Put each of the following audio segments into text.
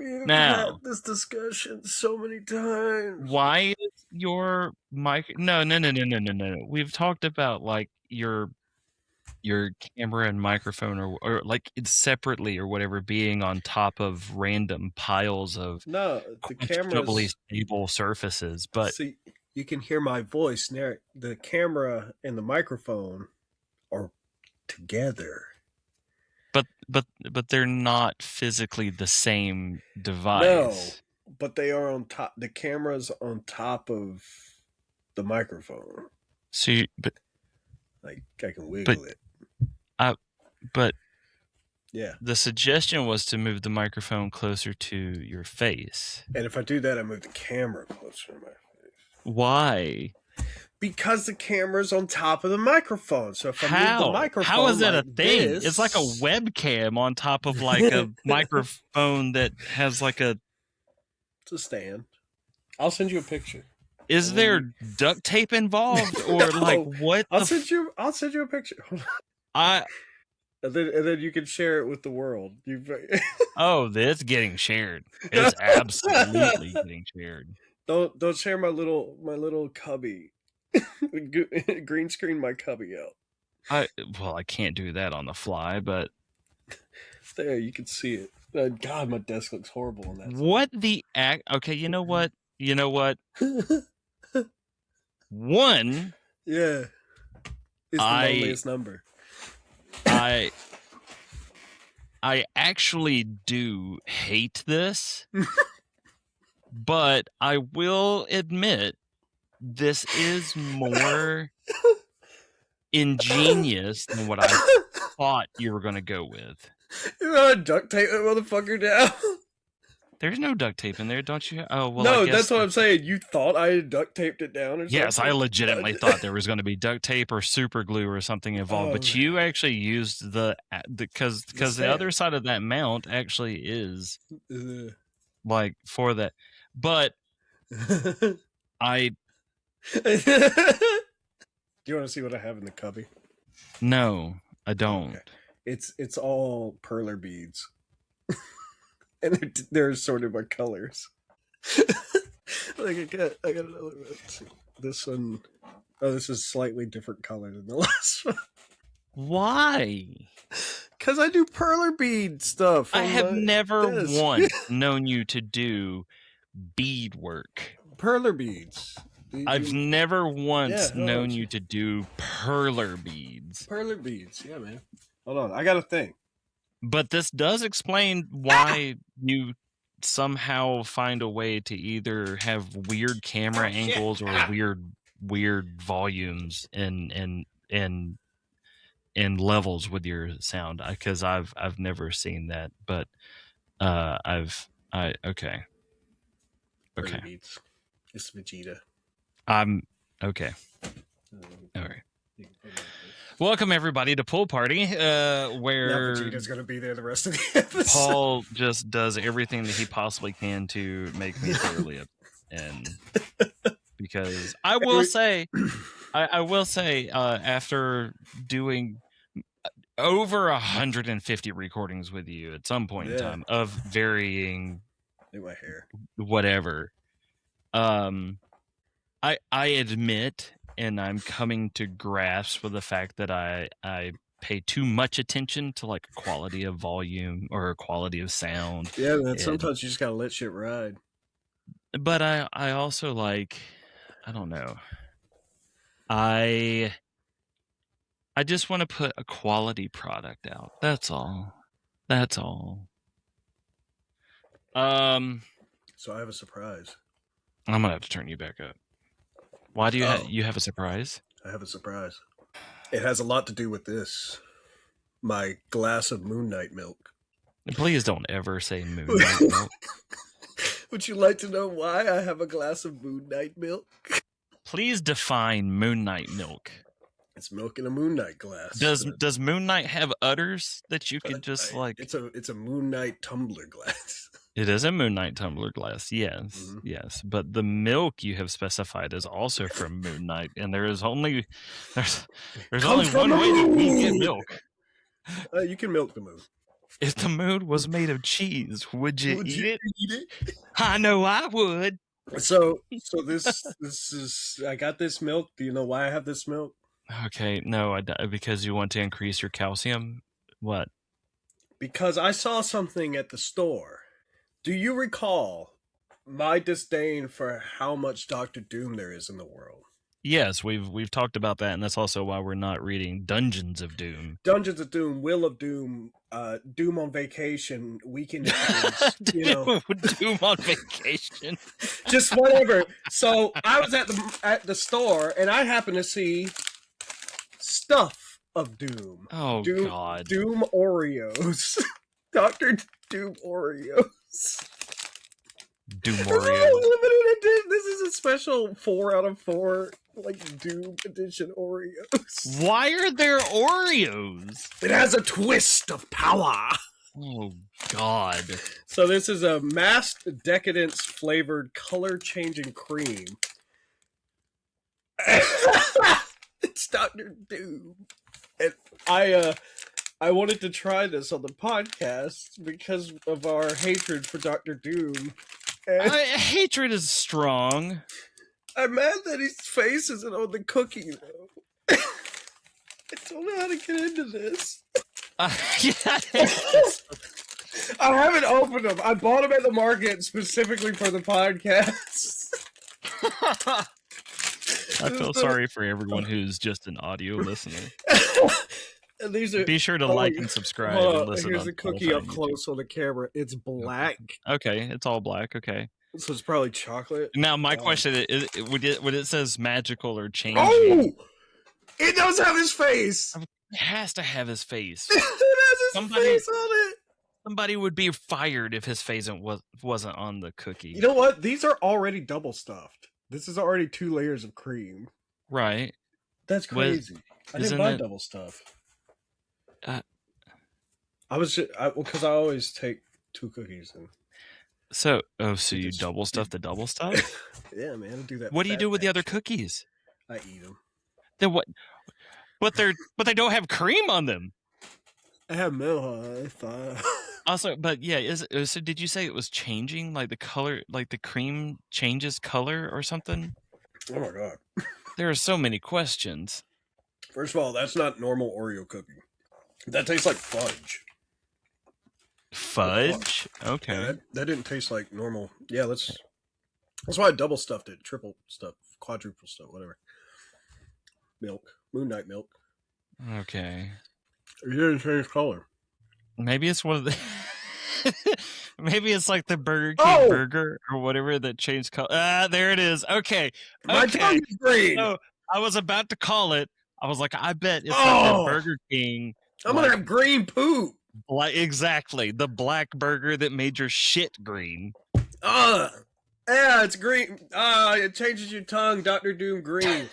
We've had Now, this discussion so many times. why is your mic? No. We've talked about like your camera and microphone or like it's separately or whatever being on top of random piles of No, the questionably camera's. stable surfaces, but See, you can hear my voice now. The camera and the microphone are together. but they're not physically the same No, device. but they are on top. The camera's on top of the microphone. So Like I can but wiggle it. but Yeah. the suggestion was to move the microphone closer to your face. And if I do that, I move the camera closer to my face. Why? Because the camera's on top of the microphone. So if I move the microphone, How is that like a thing? this, It's like a webcam on top of like a microphone that has like a. It's a stand. I'll send you a picture. Is there duct tape involved or No, like what? I'll send you a picture. I And then you can share it with the world. it's getting shared. It's absolutely getting shared. Don't share my little cubby. Green screen my cubby out. I can't do that on the fly, but There, you can see it. God, my desk looks horrible on that. What the act? Okay, you know what? One. Yeah, it's the loneliest number. I actually do hate this, but I will admit this is more ingenious than what I thought you were going to go with. You know how to duct tape that motherfucker down? There's no duct tape in there, don't you? Oh, well, no, I guess that's what I'm saying. You thought I had duct taped it down or something? Yes, I legitimately thought there was going to be duct tape or super glue or something involved, but you actually used because the other side of that mount actually is like for that. But I do you want to see what I have in the cubby? No, I don't. Okay. It's all perler beads. And they're sorted by colors. Like I got another one. This one. Oh, this is slightly different color than the last one. Why? Because I do perler bead stuff. I have never once known you to do bead work. Perler beads. I've never once known you to do perler beads. Perler beads, yeah, man. Hold on, I got a thing. But this does explain why you somehow find a way to either have weird camera angles or weird volumes and levels with your sound, because I've never seen that, but okay. Beats. It's Vegeta. Okay. All right. Welcome everybody to Pool Party, where Vegeta's going to be there the rest of the episode. Paul just does everything that he possibly can to make me thoroughly up, and because I will say, after doing over 150 recordings with you at some point in time of varying whatever, I admit, and I'm coming to grasp with the fact that I pay too much attention to like quality of volume or quality of sound. Yeah, man, sometimes you just gotta let shit ride. But I also like, I don't know. I just want to put a quality product out. That's all. So I have a surprise. I'm gonna have to turn you back up. Why do you have a surprise? I have a surprise. It has a lot to do with this. My glass of Moon Knight milk. Please don't ever say Moon Knight milk. Would you like to know why I have a glass of Moon Knight milk? Please define Moon Knight milk. It's milk in a Moon Knight glass. Does Moon Knight have udders that you could just like? It's a Moon Knight tumbler glass. It is a Moon Knight tumbler glass, yes, mm-hmm. Yes. But the milk you have specified is also from Moon Knight, and there's only one way that we get milk. You can milk the moon. If the moon was made of cheese, would you Would eat you it? eat it? I know I would. So this is I got this milk. Do you know why I have this milk? Okay, no, because you want to increase your calcium. What? Because I saw something at the store. Do you recall my disdain for how much Doctor Doom there is in the world? Yes, we've talked about that, and that's also why we're not reading Dungeons of Doom. Dungeons of Doom, Will of Doom, Doom on Vacation, Weekend at Doom's, you know, Doom on Vacation. just whatever. So I was at the store, and I happened to see stuff of Doom. Oh God, Doom Oreos, Doctor Doom Oreos. Doom This is Oreo. limited edition. This is a special 4 out of 4 like Doom edition Oreos. Why are there Oreos? It has a twist of power. Oh God. So this is a masked decadence flavored color changing cream. It's Doctor Doom. And I wanted to try this on the podcast because of our hatred for Doctor Doom. And Hatred is strong. I'm mad that his face isn't on the cookie though. I don't know how to get into this. Yeah. I haven't opened them. I bought them at the market specifically for the podcast. I feel sorry for everyone who's just an audio listener. And these are, Be sure to like and subscribe and listen. Here's on a cookie Spotify up and close on the camera. It's black. Okay, it's all black. Okay. So it's probably chocolate. Now my question is: would it says magical or changing? Oh, it does have his face. It has to have his face. It has his face on it. Somebody would be fired if his face wasn't on the cookie. You know what? These are already double stuffed. This is already 2 layers of cream. Right. That's crazy. I didn't buy double stuff. I was just because I always take 2 cookies and. So you double stuff the double stuff? Yeah, man, I do that. What do you do with the other cookies? I eat them. Then what? But they don't have cream on them. I have milk. Also, but yeah, so did you say it was changing, like the color, like the cream changes color or something? Oh my God. There are so many questions. First of all, that's not normal Oreo cookie. That tastes like fudge. Fudge? Okay. Yeah, that didn't taste like normal. Yeah, that's why I double stuffed it, triple stuff, quadruple stuff, whatever. Milk. Moon Knight milk. Okay. It didn't change color. Maybe it's one of the maybe it's like the Burger King burger or whatever that changed color. There it is. Okay. My tongue is green. So I was about to call it. I was like, I bet it's like the Burger King. I'm gonna have green poop. Exactly. The black burger that made your shit green. Yeah, it's green. It changes your tongue, Dr. Doom green.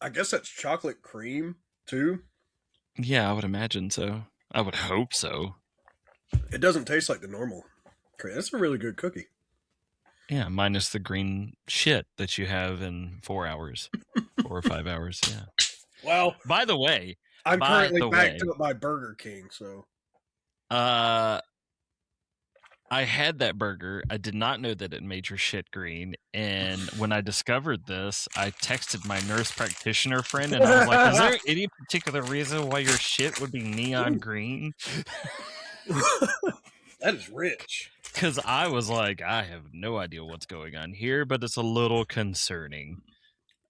I guess that's chocolate cream, too. Yeah, I would imagine so. I would hope so. It doesn't taste like the normal cream. That's a really good cookie. Yeah, minus the green shit that you have in 4 hours. 4 or 5 hours, yeah. Well, by the way, I'm currently backed up by Burger King, so. I had that burger. I did not know that it made your shit green. And when I discovered this, I texted my nurse practitioner friend and I was like, is there any particular reason why your shit would be neon green? That is rich. Because I was like, I have no idea what's going on here, but it's a little concerning.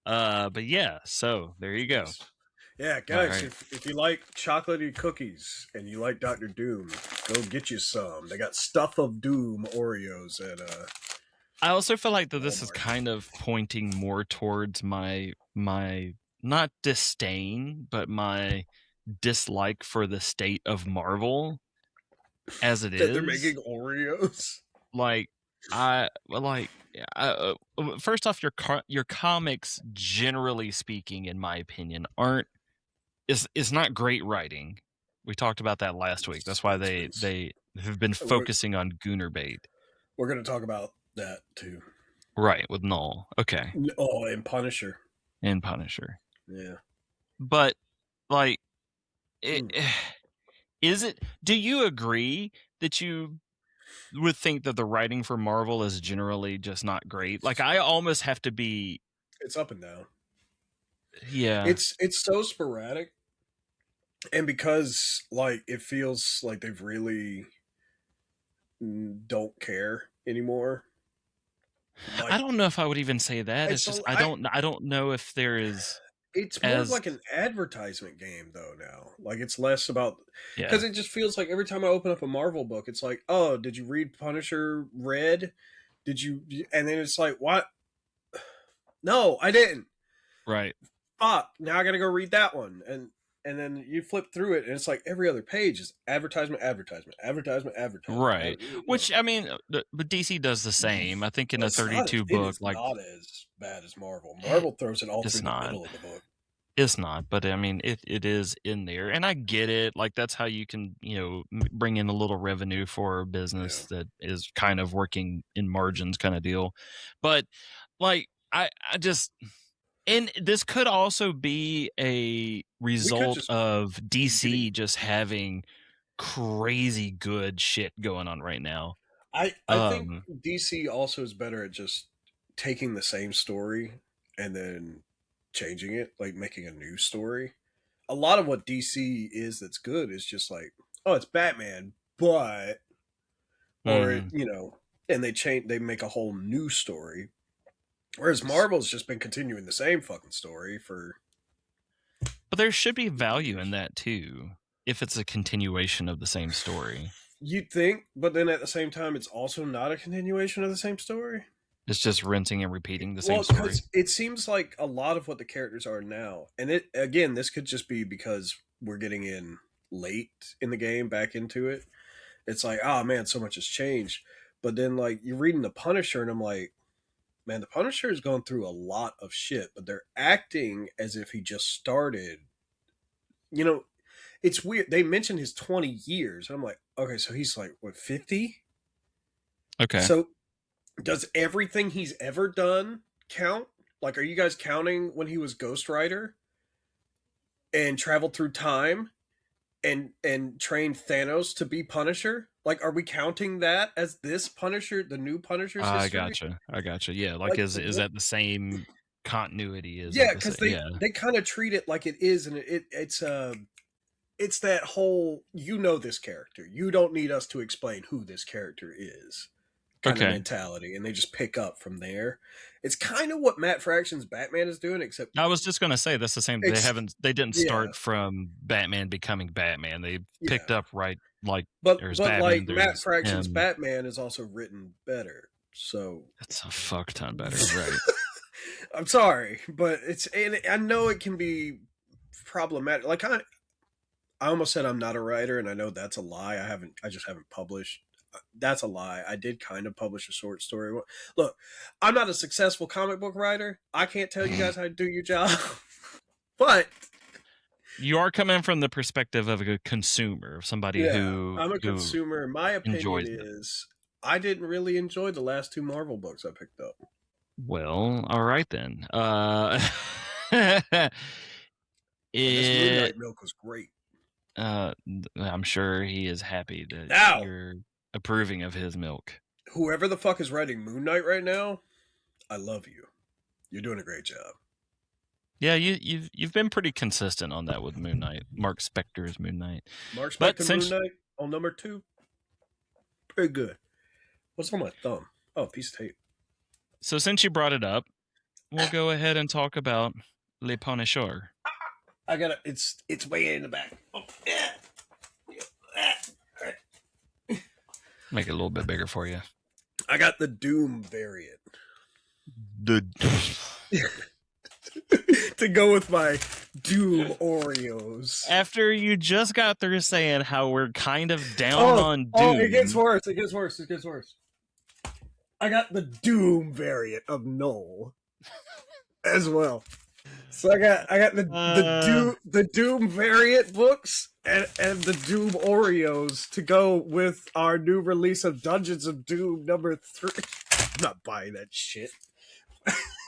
But yeah, so there you go. Yeah, guys, right. if you like chocolatey cookies and you like Dr. Doom, go get you some. They got Stuff of Doom Oreos at I also feel like that this is kind of pointing more towards my not disdain, but my dislike for the state of Marvel as it is. They're making Oreos. First off, your comics, generally speaking, in my opinion, is not great writing. We talked about that last week. That's why they have been focusing on gooner bait. We're going to talk about that too. Right, with Knull. Okay. Oh, and Punisher. Yeah. But Is it? Do you agree that you would think that the writing for Marvel is generally just not great? Like, I almost have to be. It's up and down. Yeah. It's so sporadic, and because like it feels like they've really don't care anymore. I Like don't know if I would even say that. It's it's just a, I don't know if there is it's more of as like an advertisement game though now. Like it's less about yeah. because it just feels like every time I open up a Marvel book, it's like, oh, did you read Punisher Red? Did you? And then it's like, what? No, I didn't. Right. Fuck. Now I got to go read that one, and then you flip through it, and it's like every other page is advertisement, advertisement, advertisement, advertisement. Right. Which I mean, but DC does the same. I think in a It's not. 32 It book, is like not as bad as Marvel. Marvel throws it all it's through the not. middle of the book. It's not, but I mean, it is in there, and I get it. Like that's how you can, bring in a little revenue for a Yeah. business that is kind of working in margins, kind of deal. But like, I just, and this could also be a We could result just of be getting. DC just having crazy good shit going on right now. I think Um, DC also is better at just taking the same story and then changing it, like making a new story. A lot of what DC is that's good is just like, oh, it's Batman, but or mm, and they make a whole new story. Whereas Marvel's just been continuing the same fucking story for but there should be 50 value in years. that too, if it's a continuation of the same story. You'd think, but then at the same time, it's also not a continuation of the same story. It's just rinsing and repeating the same Well, story. because it seems like a lot of what the characters are now, and it again, this could just be because we're getting in late in the game back into it. It's like, oh man, so much has changed. But then, like, you're reading the Punisher, and I'm like, man, the Punisher has gone through a lot of shit, but they're acting as if he just started. You know, it's weird. They mentioned his 20 years. And I'm like, okay, so he's like, what, 50? Okay. So does everything he's ever done count? Like, are you guys counting when he was Ghost Rider and traveled through time and trained Thanos to be Punisher? Like, are we counting that as this Punisher, the new Punisher's I history? gotcha. I gotcha. Yeah, like Like, is that the same continuity? Is yeah, that the because same? they Yeah. they kind of treat it like it is, and it's that whole this character. You don't need us to explain who this character is kind of Okay. mentality, and they just pick up from there. It's kind of what Matt Fraction's Batman is doing, except I was just gonna say that's the same. ex- They didn't yeah, start from Batman becoming Batman. They yeah. picked up right like But there's but Batman, like Matt there's Fraction's him. Batman is also written better. So It's a fuck ton better, right? I'm sorry, but and I know it can be problematic. Like I almost said I'm not a writer, and I know that's a lie. I just haven't published. That's a lie. I did kind of publish a short story. Look, I'm not a successful comic book writer. I can't tell you guys how to do your job, but You are coming from the perspective of a consumer, of somebody yeah, who I'm a who consumer. My opinion enjoys it. is I didn't really enjoy the last two Marvel books I picked up. Well, all right then. And this Moon it Knight milk was great. I'm sure he is happy that Now, you're approving of his milk. whoever the fuck is writing Moon Knight right now, I love you. You're doing a great job. Yeah, you've been pretty consistent on that with Moon Knight, Mark Spector's Moon Knight. Mark But Spector Moon since Knight on number 2, pretty good. What's on my thumb? Oh, piece of tape. since you brought it up, we'll go ahead and talk about Le Punisher. I got it. It's way in the back. Oh, yeah. Make it a little bit bigger for you. I got the Doom variant The to go with my Doom Oreos. After you just got through saying how we're kind of down on Doom. Oh, it gets worse. It gets worse. It gets worse. I got the Doom variant of Knull as well. So I got the Doom variant books and the Doom Oreos to go with our new release of Dungeons of Doom number 3. I'm not buying that shit.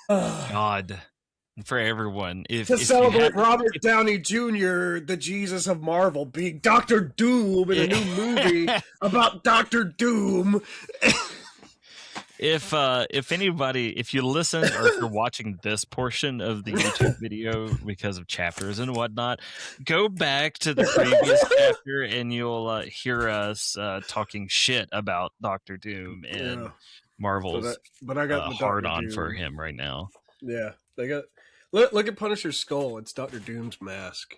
God. for everyone. To If you celebrate Robert Downey Jr., the Jesus of Marvel, being Doctor Doom in a new movie about Doctor Doom. If anybody, if you listen or if you're watching this portion of the YouTube video because of chapters and whatnot, go back to the previous chapter and you'll hear us talking shit about Doctor Doom and Marvel's but I got the hard Dr. on Doom for him right now. Yeah, they got. Look at Punisher's skull. It's Doctor Doom's mask.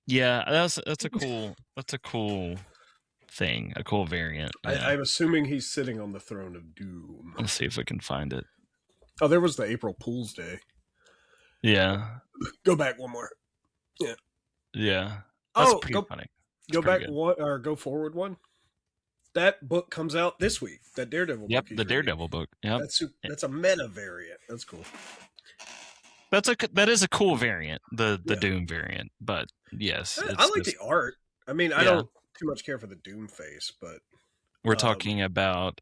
Yeah, that's a cool thing, a cool variant. Yeah. I'm assuming he's sitting on the throne of Doom. Let's see if we can find it. Oh, there was the April Fool's Day. Yeah. Go back one more. Yeah. Yeah. That's pretty funny. Go back one or go forward one. That book comes out this week. That Daredevil book. Yep, the Daredevil book. Yep. That's a meta variant. That's cool. That is a cool variant, the Doom variant. But yes, I like the art. I mean, I don't too much care for the Doom face, but we're talking about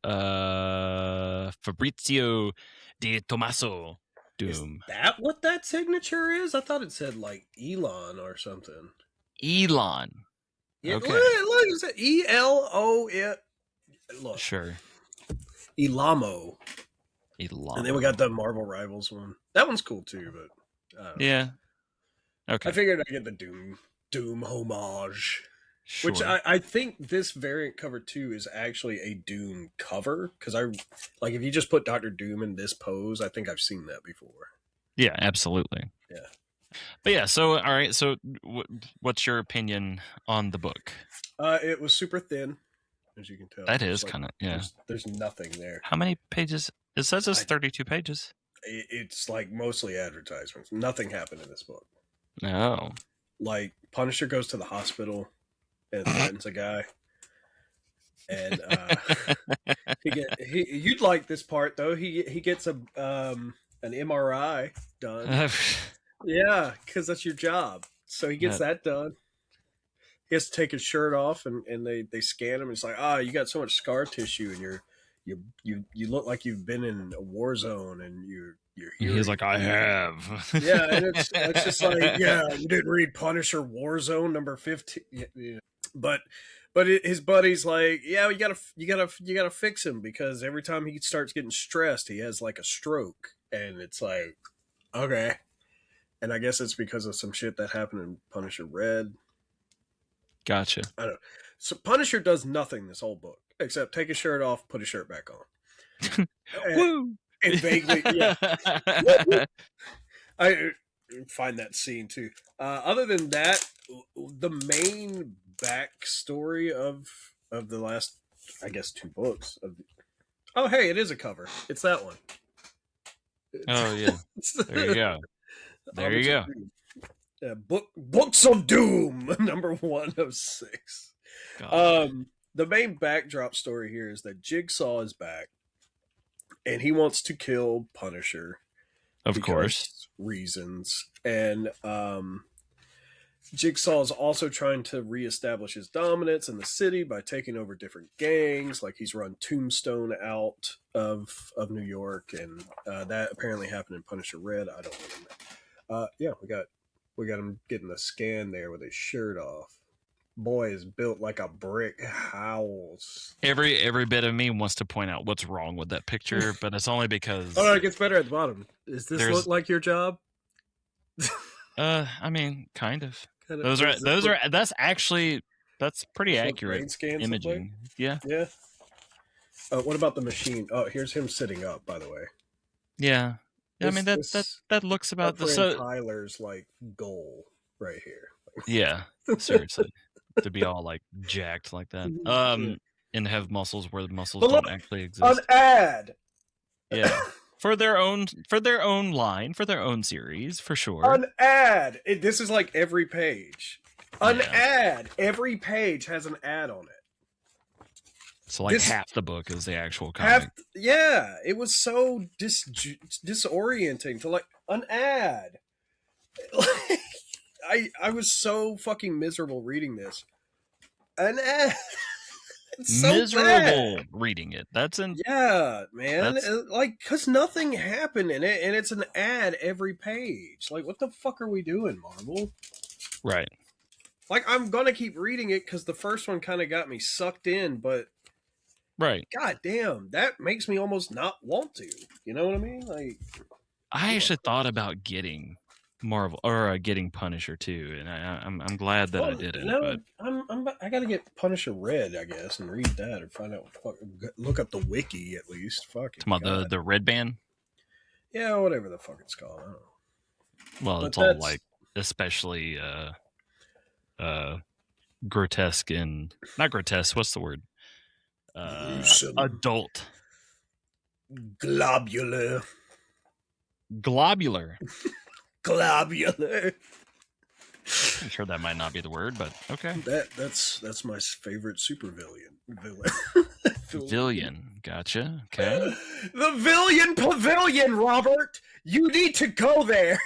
Fabrizio Di Tommaso Doom. Is that what that signature is? I thought it said like Elon or something. Elon. Yeah, okay. Look, it said ELO. Look. Sure. Elamo. Elamo. And then we got the Marvel Rivals one. That one's cool too, but yeah. Okay. I figured I'd get the Doom homage. Sure. Which I think this variant cover too is actually a Doom cover, because if you just put Dr. Doom in this pose, I think I've seen that before. Yeah, absolutely. Yeah. But yeah, so all right, so what's your opinion on the book? It was super thin, as you can tell. That is kind of There's nothing there. How many pages? It says it's 32 pages. It's like mostly advertisements. Nothing happened in this book. No. Like Punisher goes to the hospital and threatens a guy, and you'd like this part though. He gets an MRI done. Yeah, because that's your job. So he gets that done. He has to take his shirt off, and they scan him. And it's like, you got so much scar tissue, and you look like you've been in a war zone, and you're He's like, I have. Yeah, and it's just like, you didn't read Punisher Warzone number 15. Yeah. But his buddy's like, you gotta fix him, because every time he starts getting stressed, he has like a stroke, and it's like, okay. And I guess it's because of some shit that happened in Punisher Red. Gotcha. I don't know. So Punisher does nothing this whole book except take his shirt off, put his shirt back on. Woo! And vaguely, yeah. I find that scene too. Other than that, the main backstory of the last, I guess, 2 books. Oh, hey, it is a cover. It's that one. Oh yeah. There you go. There you go. Yeah, Books of Doom, number 1 of 6. The main backdrop story here is that Jigsaw is back, and he wants to kill Punisher. Of course. Reasons. And Jigsaw is also trying to reestablish his dominance in the city by taking over different gangs. Like he's run Tombstone out of New York, and that apparently happened in Punisher Red. I don't remember. Yeah, we got him getting a scan there with his shirt off. Boy is built like a brick house. Every bit of me wants to point out what's wrong with that picture, but it's only because it gets better at the bottom. Does this look like your job? I mean, kind of. That's pretty accurate imaging. Yeah. Yeah. What about the machine? Oh, here's him sitting up, by the way. Yeah. I mean that looks about the Tyler's like goal right here. Yeah, seriously, to be all like jacked like that, and have muscles where the muscles don't actually exist. An ad. Yeah, for their own line, for their own series, for sure. An ad. This is like every page. An ad. Every page has an ad on it. So like half the book is the actual comic. It was so disorienting to like an ad. I was so fucking miserable reading this. An ad. It's so miserable bad. reading it. That's Yeah, man. that's Like, cause nothing happened in it, and it's an ad every page. Like, what the fuck are we doing, Marvel? right. Like, I'm gonna keep reading it because the first one kind of got me sucked in, but Right. god damn, that makes me almost not want to. You know what I mean? Like, I oh, actually thought about getting Marvel or getting Punisher too, and I'm glad that I well, didn't. no, But I gotta get Punisher Red, I guess, and read that or find out what the fuck. Look up the wiki at least. Fucking talking about god. the red band, Yeah, whatever the fuck it's called. I don't know. well, But it's all that's like especially uh grotesque and not grotesque. What's the word? gruesome, Adult, globular, globular. globular. I'm sure that might not be the word, but okay. That's my favorite supervillain. Villain. Villian, gotcha. Okay. The Villian Pavilion, Robert. You need to go there.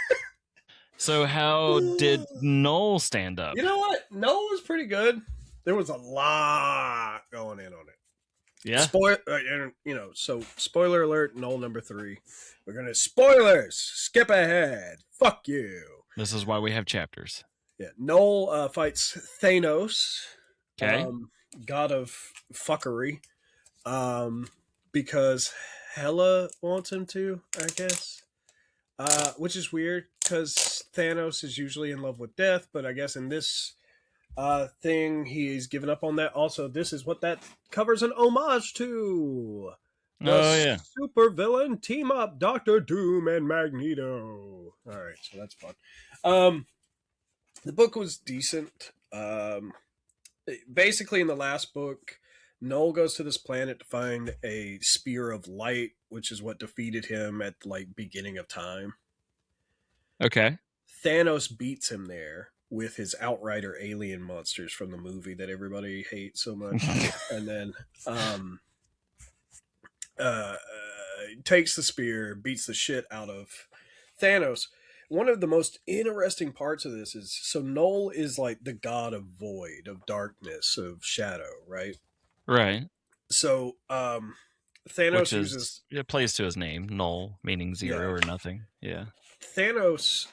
So how did Knull stand up? You know what? Noah was pretty good. There was a lot going in on it. Yeah. So spoiler alert, Null number 3. We're gonna spoilers. Skip ahead. Fuck you. This is why we have chapters. Yeah, Null fights Thanos, Okay. god of fuckery, because Hela wants him to, I guess. Which is weird because Thanos is usually in love with death, but I guess in this thing he's given up on that. Also, this is what that covers an homage to the super villain team up, Doctor Doom and Magneto. All right, so that's fun. The book was decent. Basically, in the last book, Knull goes to this planet to find a spear of light, which is what defeated him at like beginning of time. Okay. Thanos beats him there with his Outrider alien monsters from the movie that everybody hates so much, and then takes the spear, beats the shit out of Thanos. One of the most interesting parts of this is so Knull is like the god of void, of darkness, of shadow, right? Right. So Thanos Which is uses it plays to his name, Knull, meaning zero or nothing. Yeah. Thanos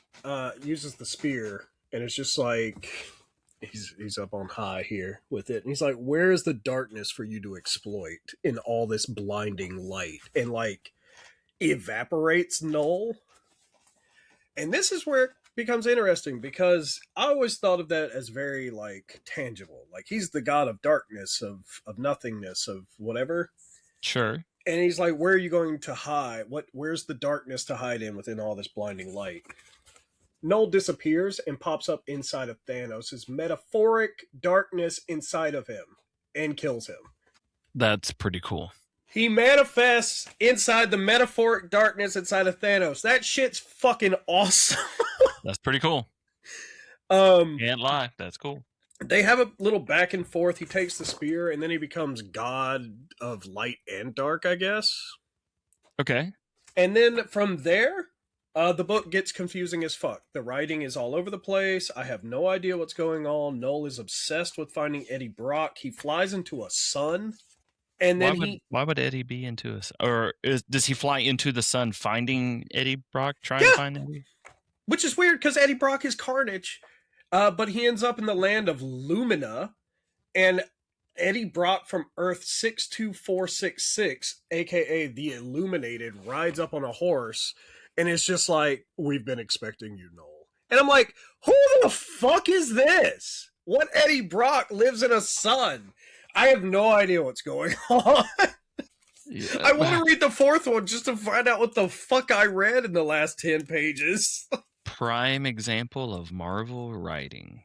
uses the spear, and it's just like he's up on high here with it, and he's like, "Where is the darkness for you to exploit in all this blinding light?" And like evaporates Knull. And this is where it becomes interesting because I always thought of that as very like tangible. Like he's the god of darkness, of nothingness, of whatever. Sure. And he's like, where are you going to hide? Where's the darkness to hide in within all this blinding light? Knull disappears and pops up inside of Thanos' metaphoric darkness inside of him and kills him. That's pretty cool. He manifests inside the metaphoric darkness inside of Thanos. That shit's fucking awesome. That's pretty cool. Can't lie. That's cool. They have a little back and forth. He takes the spear and then he becomes god of light and dark, I guess. Okay. And then from there, the book gets confusing as fuck. The writing is all over the place. I have no idea what's going on. Knull is obsessed with finding Eddie Brock. He flies into a sun. And then why would Eddie be into us? Or does he fly into the sun finding Eddie Brock, trying to find Eddie? Which is weird because Eddie Brock is Carnage. But he ends up in the land of Lumina, and Eddie Brock from Earth 62466, aka the Illuminated, rides up on a horse, and it's just like, we've been expecting you, Knull. And I'm like, who the fuck is this? What Eddie Brock lives in a sun? I have no idea what's going on. Yeah. I want to read the fourth one just to find out what the fuck I read in the last 10 pages. Prime example of Marvel writing.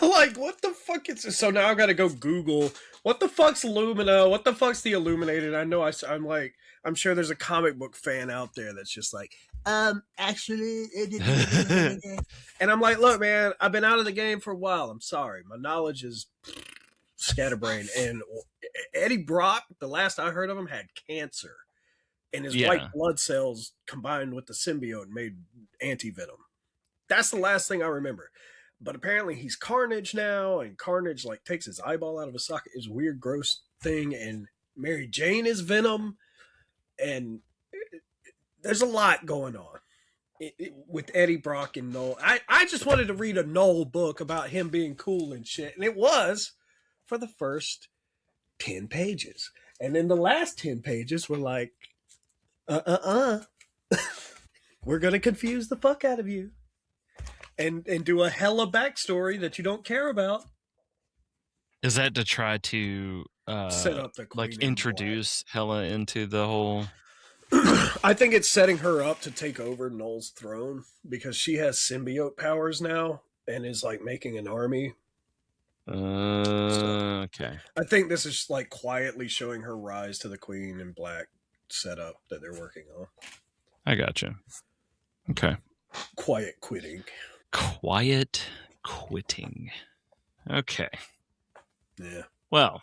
Like, what the fuck is this? So now I've got to go Google what the fuck's Lumina, what the fuck's the Illuminated. I know I'm sure there's a comic book fan out there that's just like, actually, and I'm like, look, man, I've been out of the game for a while. I'm sorry, my knowledge is scatterbrained. And Eddie Brock, the last I heard of him, had cancer, and his white blood cells combined with the symbiote made anti-venom. That's the last thing I remember. but apparently he's Carnage now, and Carnage like takes his eyeball out of his socket. Is weird, gross thing, and Mary Jane is Venom, and there's a lot going on with Eddie Brock and Knull. I just wanted to read a Knull book about him being cool and shit, and it was for the first 10 pages. And then the last 10 pages were like, we're going to confuse the fuck out of you and do a hella backstory that you don't care about. Is that to try to set up the Queen like introduce Hela into the whole? I think it's setting her up to take over Knull's throne because she has symbiote powers now and is like making an army. Okay. I think this is like quietly showing her rise to the Queen in Black setup that they're working on. I gotcha. Okay. Quiet quitting. Quiet quitting. Okay. Yeah. Well,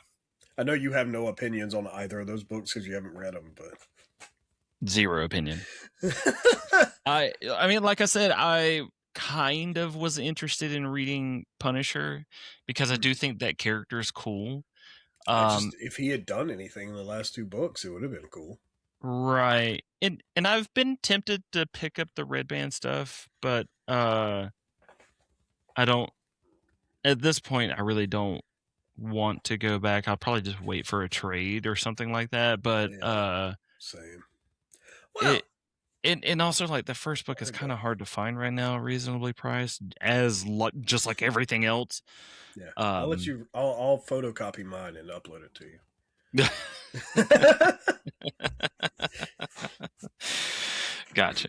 I know you have no opinions on either of those books because you haven't read them, but zero opinion. I mean, like I said, I kind of was interested in reading Punisher because I do think that character is cool. If he had done anything in the last two books, it would have been cool. Right. And I've been tempted to pick up the Red Band stuff, but I don't at this point I really don't want to go back. I'll probably just wait for a trade or something like that. But same. Well, and also like the first book is kind of hard to find right now, reasonably priced, as just like everything else. Yeah, I'll let you. I'll photocopy mine and upload it to you. Gotcha.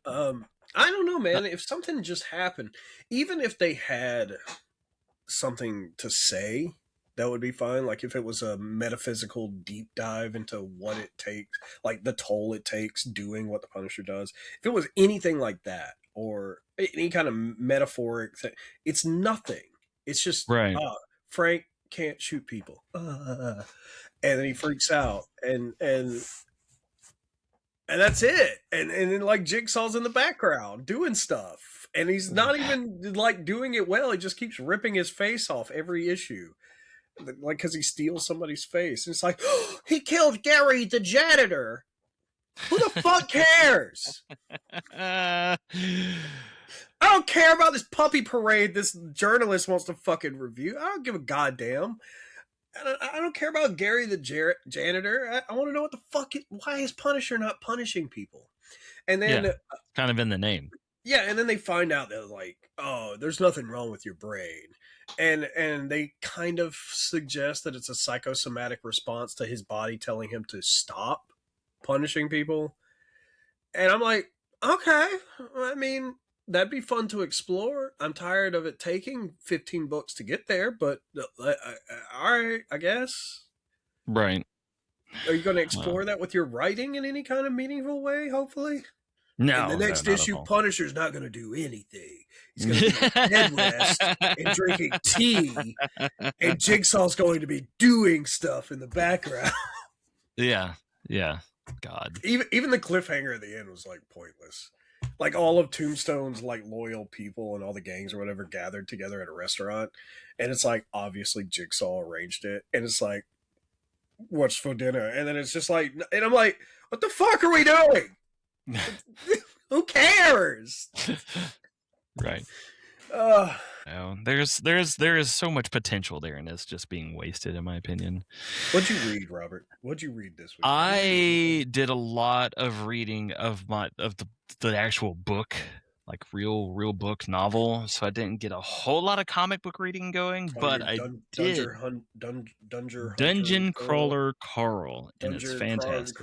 I don't know, man. If something just happened, even if they had something to say, that would be fine. Like if it was a metaphysical deep dive into what it takes, like the toll it takes doing what the Punisher does. If it was anything like that, or any kind of metaphoric thing, it's nothing. It's just right. Frank can't shoot people, and then he freaks out, and that's it. And then like Jigsaw's in the background doing stuff, and he's not even like doing it well. He just keeps ripping his face off every issue, like because he steals somebody's face. And it's like, oh, he killed Gary the janitor. Who the fuck cares? I don't care about this puppy parade this journalist wants to fucking review. I don't give a goddamn. I don't care about Gary the janitor. I want to know what the fuck. Why is Punisher not punishing people? And then kind of in the name. Yeah, and then they find out that like, oh, there's nothing wrong with your brain, and they kind of suggest that it's a psychosomatic response to his body telling him to stop punishing people. And I'm like, okay, I mean, that'd be fun to explore. I'm tired of it taking 15 books to get there, but all right, I guess. Right. Are you going to explore that with your writing in any kind of meaningful way, hopefully? No. In the next issue, Punisher's not going to do anything. He's going to be in bed rest and drinking tea, and Jigsaw's going to be doing stuff in the background. Yeah. God. Even the cliffhanger at the end was like pointless. Like all of Tombstone's like loyal people and all the gangs or whatever gathered together at a restaurant, and it's like obviously Jigsaw arranged it, and it's like, what's for dinner? And then it's just like, and I'm like, what the fuck are we doing? Who cares? Right. There is so much potential there, and it's just being wasted, in my opinion. What'd you read, Robert? What'd you read this week? I did a lot of reading of the actual book, like real book novel. So I didn't get a whole lot of comic book reading going, but I did Dungeon Crawler Carl, and it's fantastic.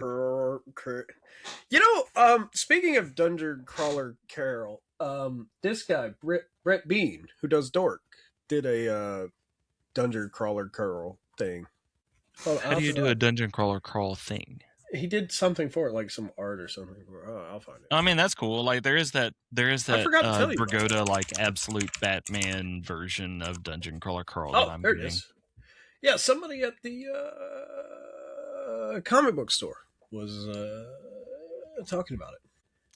You know, speaking of Dungeon Crawler Carol, this guy Brett Bean, who does Dork, did a Dungeon Crawler Carl thing. How do you do a Dungeon Crawler Carl thing? He did something for it, like some art or something. I'll find it. I mean, that's cool. Like there is that Vergoda like absolute Batman version of Dungeon Crawler Carl that I'm reading. It is. Yeah, somebody at the comic book store was talking about it.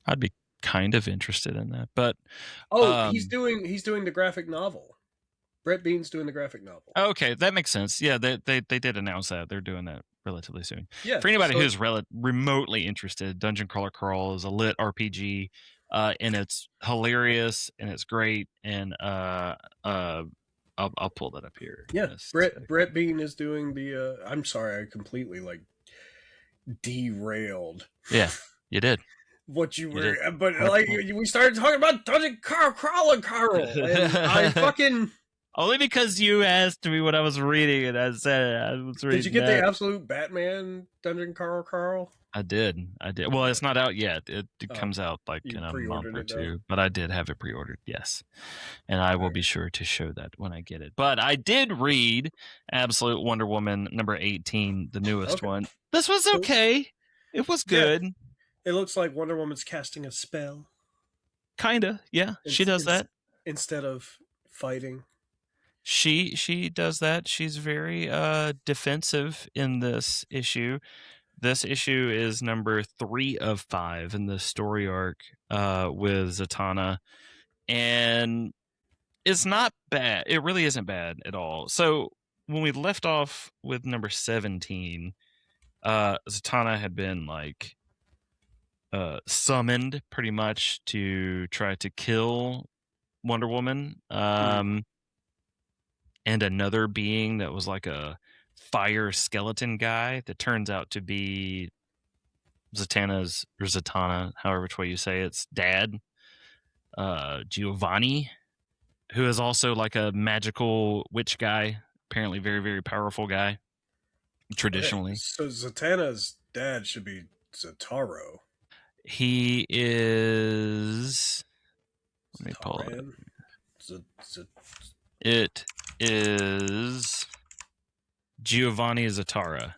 I'd be kind of interested in that. But he's doing the graphic novel. Brett Bean's doing the graphic novel. Okay, that makes sense. Yeah, they did announce that they're doing that relatively soon. Yeah. For anybody who's remotely interested, Dungeon Crawler Crawl is a lit RPG, and it's hilarious and it's great. And I'll pull that up here. Yeah, Brett Bean is doing the. I'm sorry, I completely derailed. Yeah, you did. What you were, but we started talking about Dungeon Crawler Carl, and I fucking. Only because you asked me what I was reading, and I said I was reading. Did you get the Absolute Batman Dungeon Crawler Carl? I did. Well, it's not out yet. It comes out in a month or two, but I did have it pre-ordered. Yes, and I will be sure to show that when I get it. But I did read Absolute Wonder Woman number 18, the newest one. This was okay. It was good. Yeah. It looks like Wonder Woman's casting a spell. Kinda, yeah. She does that instead of fighting. She does that. She's very defensive in this issue. This issue is number 3 of 5 in the story arc with Zatanna, and it's not bad. It really isn't bad at all. So when we left off with number 17, Zatanna had been summoned pretty much to try to kill Wonder Woman. And another being that was like a fire skeleton guy that turns out to be Zatanna, however which way you say it's dad, Giovanni, who is also like a magical witch guy, apparently very, very powerful guy, traditionally. So Zatanna's dad should be Zataro. He is... Let me pull it up. It is Giovanni Zatara.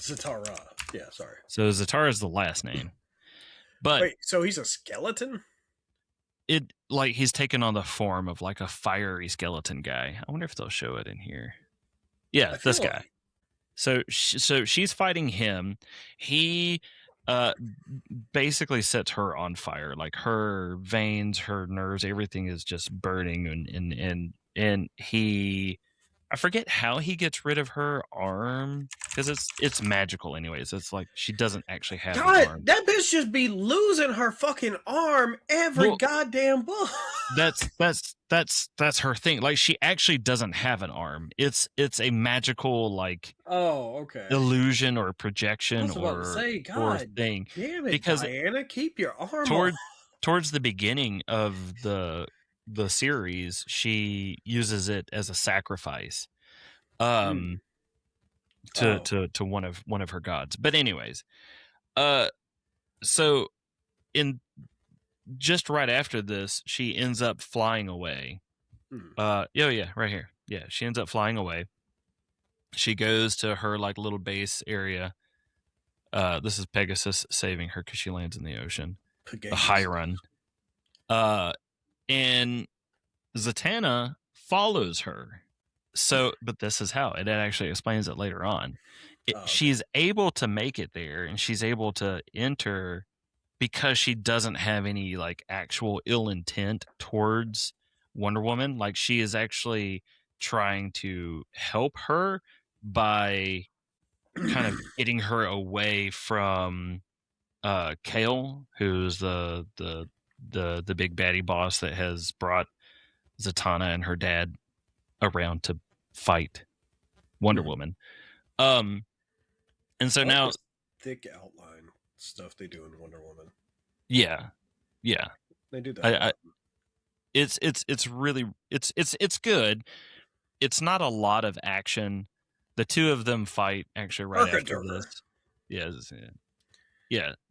Zatara. Yeah, sorry. So Zatara is the last name. But wait, so he's a skeleton? He's taken on the form of like a fiery skeleton guy. I wonder if they'll show it in here. Yeah, this guy. So she's fighting him. He basically sets her on fire. Like her veins, her nerves, everything is just burning, and he, I forget how he gets rid of her arm, because it's magical anyways. It's like she doesn't actually have an arm. That bitch just be losing her fucking arm every goddamn book. That's her thing. Like she actually doesn't have an arm. It's a magical illusion or projection or thing. Damn it, because Diana, keep your arm towards the beginning of the series, she uses it as a sacrifice to one of her gods. But anyways, so in just right after this, she ends up flying away. Right here. Yeah, she ends up flying away. She goes to her little base area. This is Pegasus saving her because she lands in the ocean. The high run. And Zatanna follows her. So, but this is how it actually explains it later on. She's able to make it there, and she's able to enter because she doesn't have any actual ill intent towards Wonder Woman. Like she is actually trying to help her by kind of getting her away from Kale, who's the big baddie boss that has brought Zatanna and her dad around to fight Wonder Woman. And so now thick outline stuff they do in Wonder Woman. Yeah. They do that. It's really good. It's not a lot of action. The two of them fight actually right after this. Yeah.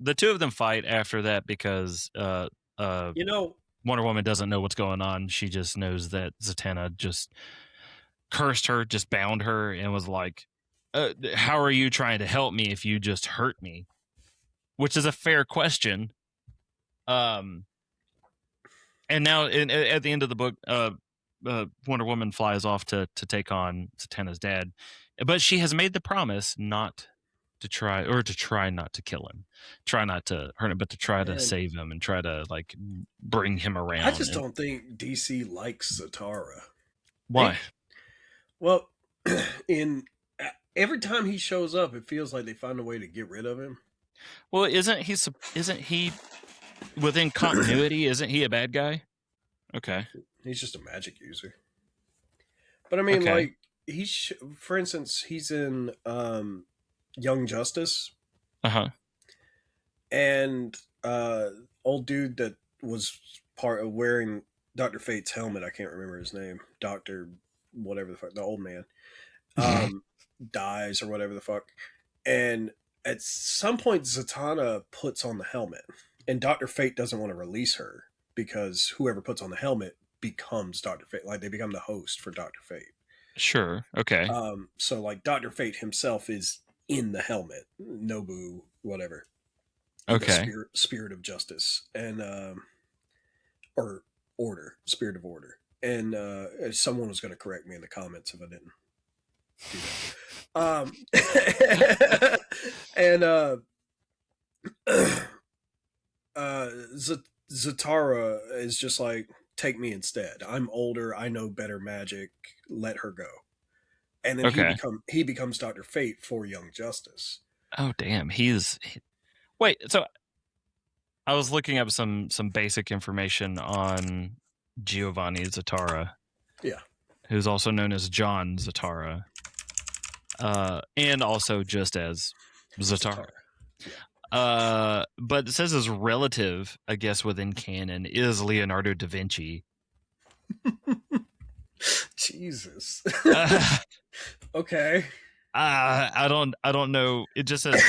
The two of them fight after that because Wonder Woman doesn't know what's going on. She just knows that Zatanna just cursed her, just bound her, and was like, how are you trying to help me if you just hurt me? Which is a fair question. And now at the end of the book, Wonder Woman flies off to take on Zatanna's dad. But she has made the promise not to try not to kill him, try not to hurt him, but to try to save him and try to like bring him around. I just don't think DC likes Zatara. Why? Well, every time he shows up, it feels like they find a way to get rid of him. Well, isn't he within continuity? Isn't he a bad guy? Okay, he's just a magic user. But I mean, like for instance, he's in Young Justice. And old dude that was part of wearing Dr. Fate's helmet, I can't remember his name, Dr. whatever the fuck, the old man, dies or whatever the fuck. And at some point, Zatanna puts on the helmet, and Dr. Fate doesn't want to release her because whoever puts on the helmet becomes Dr. Fate. Like, they become the host for Dr. Fate. Sure. Okay. So, like, Dr. Fate himself is in the helmet. Nobu, whatever. Okay. Spirit of justice and or order, spirit of order. And someone was going to correct me in the comments if I didn't do that. Zatara is just like, take me instead. I'm older. I know better magic. Let her go. And then he becomes Dr. Fate for Young Justice. Oh damn, wait. So I was looking up some basic information on Giovanni Zatara. Yeah, who's also known as John Zatara, and also just as Zatara. Yeah. But it says his relative, I guess within canon, is Leonardo da Vinci. Jesus. Okay. I don't know. It just says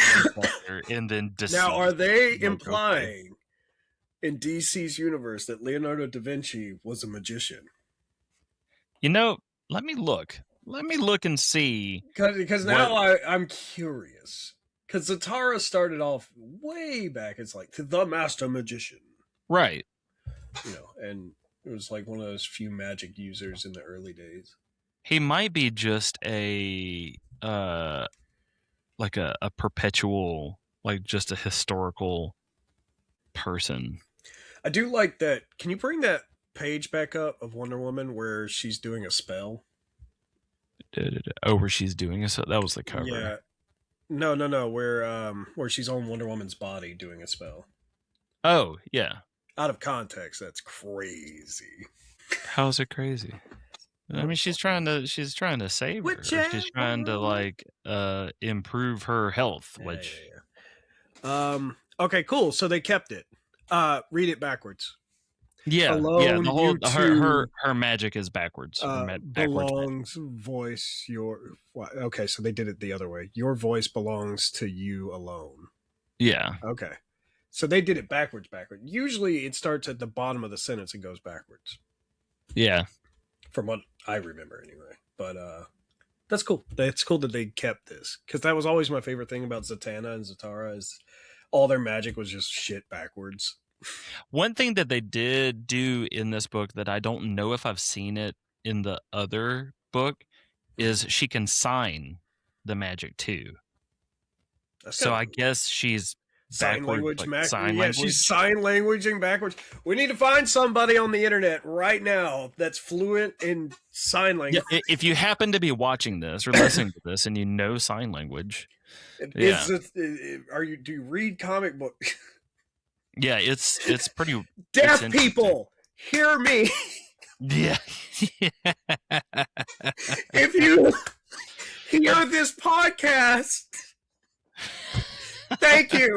and then deceased. Now, are they implying in DC's universe that Leonardo da Vinci was a magician? You know, let me look and see. Because now I'm curious. Because Zatara started off way back. It's like the master magician, right? You know, and it was like one of those few magic users in the early days. He might be just a like a perpetual, like just a historical person. I do like that. Can you bring that page back up of Wonder Woman where she's doing a spell? Oh, where she's doing a spell? That was the cover. Yeah. No. Where she's on Wonder Woman's body doing a spell. Oh, yeah. Out of context, that's crazy. How is it crazy? I mean, she's trying to save her. She's trying to like improve her health, which okay, cool. So they kept it. Read it backwards. Yeah, Alone, the whole her magic is backwards. Belongs voice your. Okay, so they did it the other way. Your voice belongs to you alone. Yeah. Okay, so they did it backwards. Usually, it starts at the bottom of the sentence and goes backwards. Yeah. From what I remember, anyway. But that's cool. It's cool that they kept this, because that was always my favorite thing about Zatanna and Zatara is all their magic was just shit backwards. One thing that they did do in this book that I don't know if I've seen it in the other book is she can sign the magic too. So I guess she's sign language, language. She's sign languaging backwards. We need to find somebody on the internet right now that's fluent in sign language. Yeah, if you happen to be watching this or listening to this and you know sign language, do you read comic books? Yeah, it's pretty. Deaf people, hear me. Yeah. If you hear this podcast, thank you.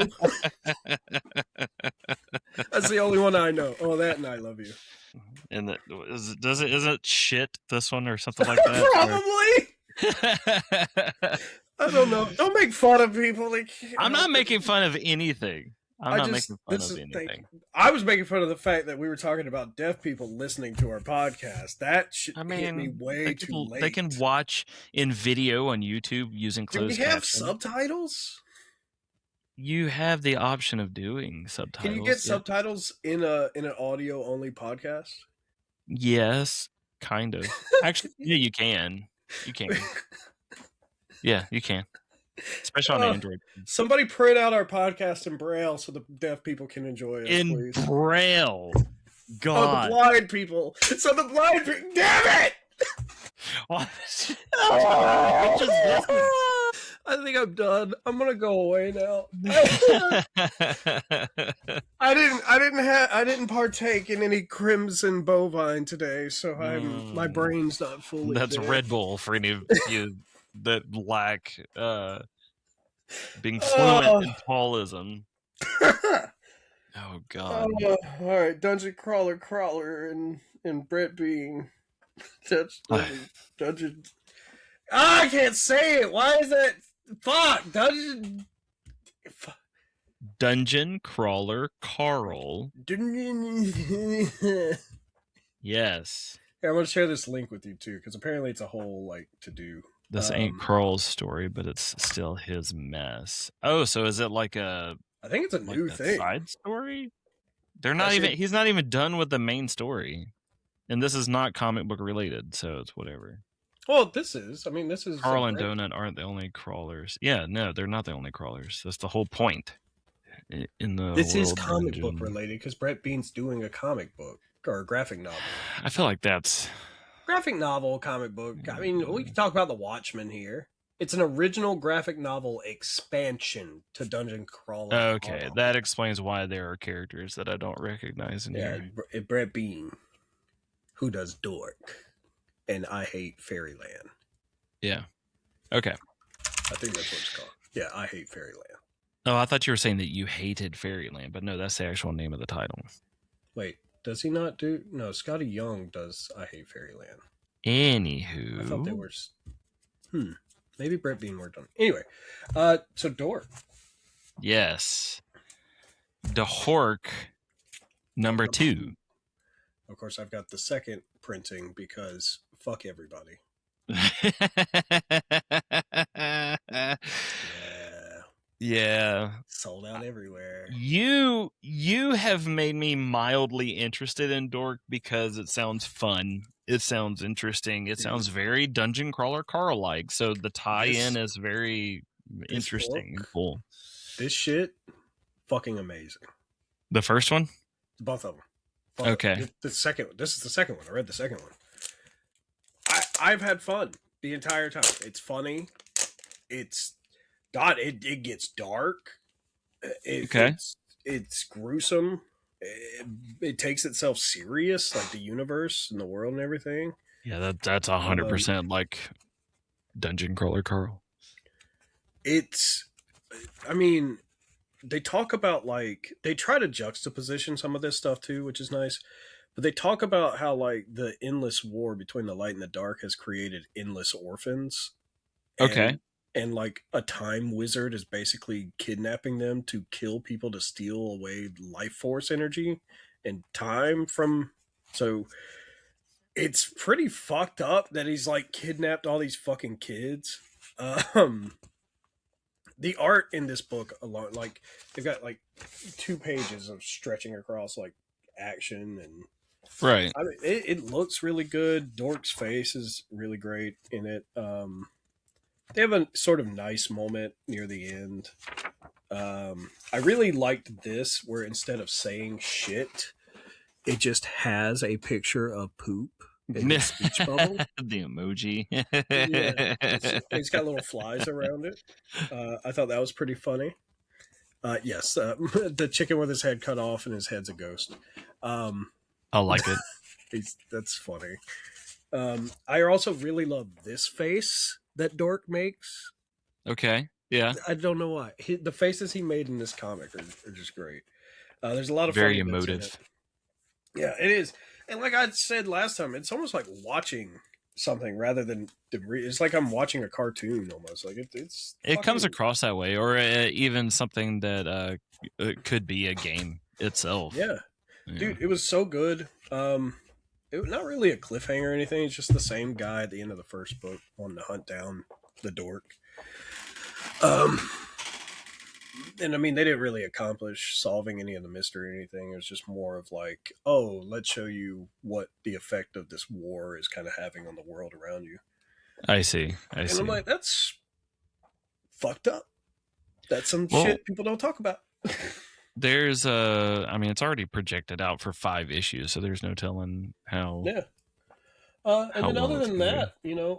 That's the only one I know. Oh, that and I love you. And isn't it shit this one or something like that? Probably. I don't know. Don't make fun of people. I'm not making fun of anything. I'm not making fun of anything. I was making fun of the fact that we were talking about deaf people listening to our podcast. That hit me way too late. They can watch in video on YouTube using closed captions. Do we have subtitles? You have the option of doing subtitles. Can you get subtitles in an audio only podcast? Yes, kind of. Actually, yeah, you can. You can. Yeah, you can. especially on Android. Somebody print out our podcast in Braille so the deaf people can enjoy us, In please. Braille. God. Oh, the blind people. So the blind people. Damn it! I think I'm done. I'm gonna go away now. I didn't partake in any crimson bovine today, so my brain's not fully. That's dead. Red Bull for any of you that lack being fluent in Paulism. Oh God! All right, Dungeon Crawler and Brett Bean. That's Dungeon. I can't say it. Why is that? Fuck Dungeon Crawler Carl. Yes. Here, I'm gonna share this link with you too, because apparently it's a whole to do. This ain't Carl's story, but it's still his mess. Oh, so is it like a? I think it's a new thing. Side story. They're not even. He's not even done with the main story, and this is not comic book related, so it's whatever. Well, this is. I mean, this is. Carl and Donut aren't the only crawlers. Yeah, no, they're not the only crawlers. That's the whole point. In the this is comic book related because Brett Bean's doing a comic book or a graphic novel. I feel like that's graphic novel, comic book. I mean, we can talk about The Watchmen here. It's an original graphic novel expansion to Dungeon Crawler. Okay, that explains why there are characters that I don't recognize in here. Brett Bean, who does Dork, and I Hate Fairyland. Yeah. Okay. I think that's what it's called. Yeah, I Hate Fairyland. Oh, I thought you were saying that you hated Fairyland, but no, that's the actual name of the title. Wait, does he not do? No, Scotty Young does I Hate Fairyland. Anywho. I thought they were. Maybe Brett Bean worked on it. Anyway, so Dork. Yes. The Hork number 2. Of course, I've got the second printing because fuck everybody. Yeah. Sold out everywhere. You have made me mildly interested in Dork because it sounds fun. It sounds interesting. It sounds very Dungeon Crawler Carl-like. So the tie-in is very interesting and cool. This shit, fucking amazing. The first one? Both of them. Okay. This is the second one. I read the second one. I've had fun the entire time. It's funny. It's God. It gets dark. It's gruesome. It takes itself serious, like the universe and the world and everything. Yeah, that's 100% like Dungeon Crawler Carl. I mean, they talk about they try to juxtaposition some of this stuff too, which is nice. But they talk about how the endless war between the light and the dark has created endless orphans. Okay. And a time wizard is basically kidnapping them to kill people to steal away life force energy and time from. So it's pretty fucked up that he's kidnapped all these fucking kids. The art in this book alone, they've got 2 pages of stretching across action and. Right. I mean, it looks really good. Dork's face is really great in it. They have a sort of nice moment near the end. I really liked this, where instead of saying shit, it just has a picture of poop in the speech bubble. The emoji. Yeah, it's got little flies around it. I thought that was pretty funny. Yes, the chicken with his head cut off and his head's a ghost. I like it. That's funny. I also really love this face that Dork makes. Okay. Yeah. I don't know why. The faces he made in this comic are just great. There's a lot of very emotive. Yeah, it is. And like I said last time, it's almost like watching something rather than it's like I'm watching a cartoon almost. It comes across that way, or even something that it could be a game itself. Yeah. Dude, it was so good. It was not really a cliffhanger or anything. It's just the same guy at the end of the first book wanting to hunt down the Dork. And I mean, they didn't really accomplish solving any of the mystery or anything. It was just more of let's show you what the effect of this war is kind of having on the world around you. I see. I'm like, that's fucked up. That's some shit people don't talk about. There's it's already projected out for 5 issues, so there's no telling how. Yeah. And then other than that,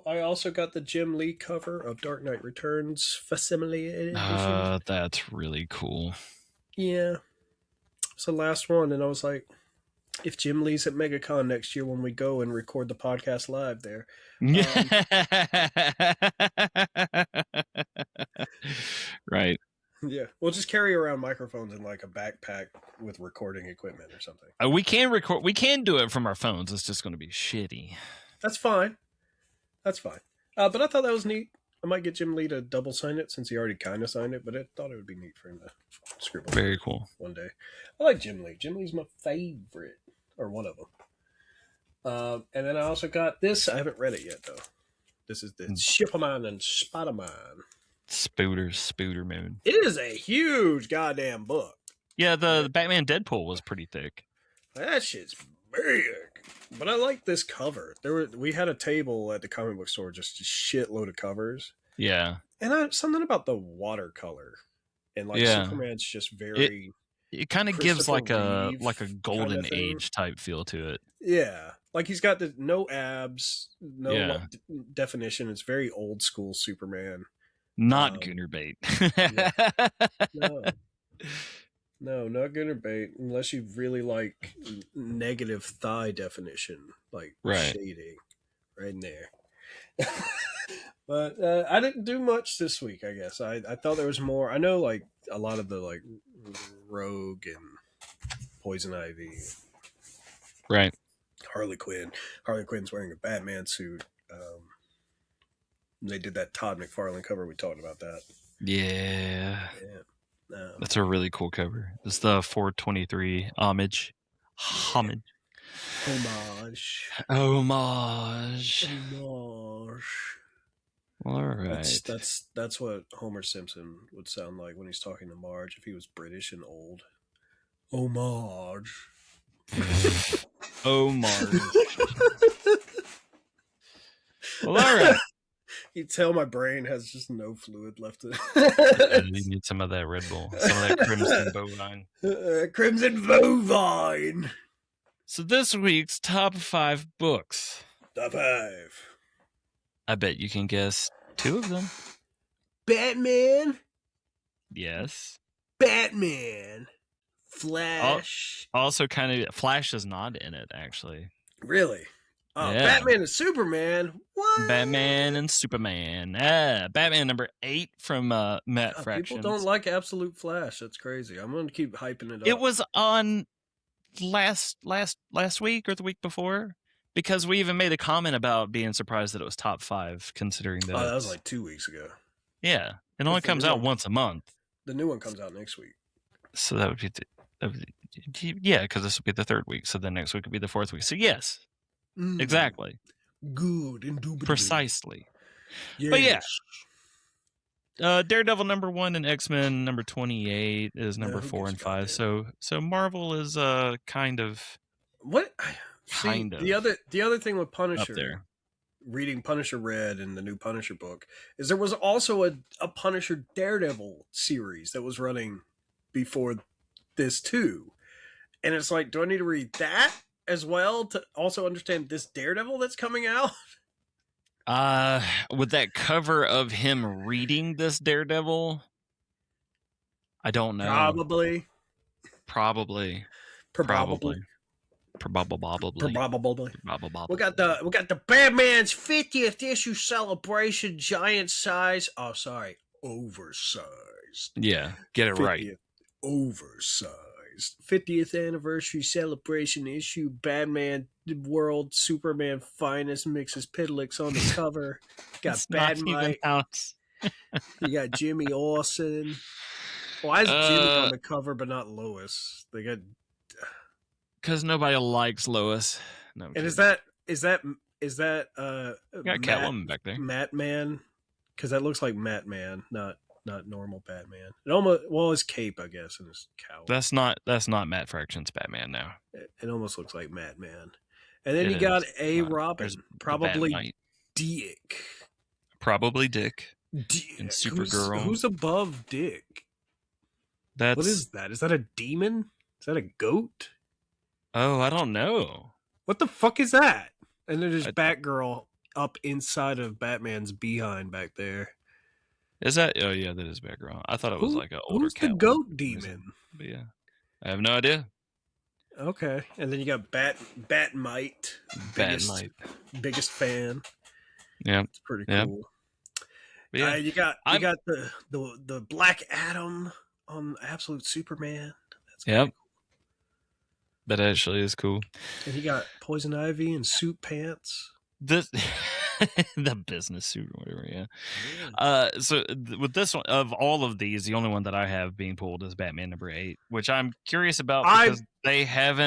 I also got the Jim Lee cover of Dark Knight Returns Facsimile Edition. That's really cool. Yeah. It's the last one, and I was like, if Jim Lee's at MegaCon next year when we go and record the podcast live there. Right. Yeah. We'll just carry around microphones in like a backpack with recording equipment or something. We can record. We can do it from our phones. It's just going to be shitty. That's fine. That's fine. But I thought that was neat. I might get Jim Lee to double sign it since he already kind of signed it, but I thought it would be neat for him to scribble. Very cool. One day. I like Jim Lee. Jim Lee's my favorite, or one of them. And then I also got this. I haven't read it yet, though. This is the Shipperman and Spider-Man. Spooder Moon. It is a huge goddamn book. Yeah, the Batman Deadpool was pretty thick. That shit's big. But I like this cover. We had a table at the comic book store, just a shitload of covers. Yeah. And something about the watercolor. And like Superman's just very... It kind of gives like a golden age type feel to it. Yeah. Like he's got no abs, no definition. It's very old school Superman. Not Gooner bait. No, not Gooner bait. Unless you really like negative thigh definition, like shading right in there. But I didn't do much this week, I guess. I thought there was more. I know like a lot of the like Rogue and Poison Ivy. Right. Harley Quinn. Harley Quinn's wearing a Batman suit. They did that Todd McFarlane cover. We talked about that. Yeah. That's a really cool cover. It's the 423 homage. All right. That's what Homer Simpson would sound like when he's talking to Marge if he was British and old. Homage. Marge. Well, all right. You tell my brain has just no fluid left. You need some of that Red Bull. Some of that Crimson Bovine. Crimson Bovine. So this week's top 5 books. Top 5. I bet you can guess 2 of them. Batman. Yes. Batman. Flash. Also kind of... Flash is not in it, actually. Really? Oh, yeah. Batman and Superman. What? Batman and Superman. Batman number 8 from Matt Fractions. People don't like Absolute Flash. That's crazy. I'm going to keep hyping it up. It was on last week or the week before, because we even made a comment about being surprised that it was top 5, considering that. Oh, that was like 2 weeks ago. Yeah, it only comes out once a month. The new one comes out next week. So that would be because this will be the 3rd week. So then next week would be the 4th week. So yes. Exactly. Good. Indubitably. Precisely. Yes. But yeah. Daredevil number 1 and X-Men number 28 is number 4 and 5. So Marvel is kind of what kind of the other thing with Punisher up there. Reading Punisher Red and the new Punisher book is there was also a Punisher Daredevil series that was running before this too. And it's like, do I need to read that as well to also understand this Daredevil that's coming out? With that cover of him reading this Daredevil, I don't know. Probably. We got the Batman's 50th issue celebration, giant size. Oh, sorry, oversized. Yeah, get it right. Oversized. 50th anniversary celebration issue. Batman World Superman Finest mixes Piddlix on the cover. Got Batman. You got Jimmy Olsen. Why is Jimmy on the cover but not Lois? They got because nobody likes Lois. No, and is that got Catwoman back there? Matman, because that looks like Matman, not normal Batman. It almost his cape, I guess, and his cowl. That's not Matt Fraction's Batman now. It almost looks like Matman. And then you got Robin, probably Dick. Probably Dick. and Supergirl. Who's above Dick? What is that? Is that a demon? Is that a goat? Oh, I don't know. What the fuck is that? And then there's Batgirl up inside of Batman's behind back there. Is that? Oh yeah, that is Batgirl. I thought it was like an older Who's the goat demon? But yeah, I have no idea. Okay, and then you got Batmite. Biggest fan. Yeah, it's pretty cool. Yeah, you got the Black Adam on Absolute Superman. That's cool. That actually is cool. And you got Poison Ivy and suit pants. The business suit or whatever, So with this one, of all of these, the only one that I have being pulled is Batman #8, which I'm curious about because they have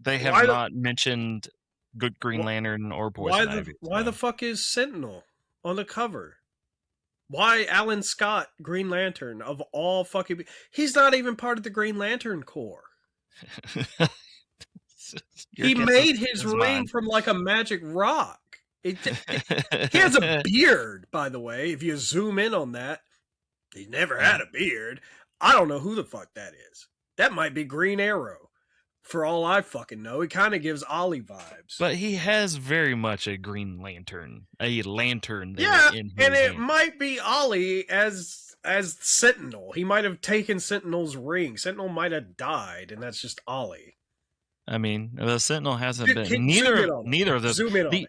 not mentioned Good Green Lantern or Poison Ivy. Why the fuck is Sentinel on the cover? Why Alan Scott Green Lantern of all fucking? He's not even part of the Green Lantern Corps. He made his ring from like a magic rock. He has a beard, by the way. If you zoom in on that, he never had a beard. I don't know who the fuck that is. That might be Green Arrow. For all I fucking know, he kind of gives Ollie vibes. But he has very much a Green Lantern, a lantern. And it might be Ollie as Sentinel. He might have taken Sentinel's ring. Sentinel might have died, and that's just Ollie. I mean, the Sentinel hasn't been. Neither of those. Zoom in on it.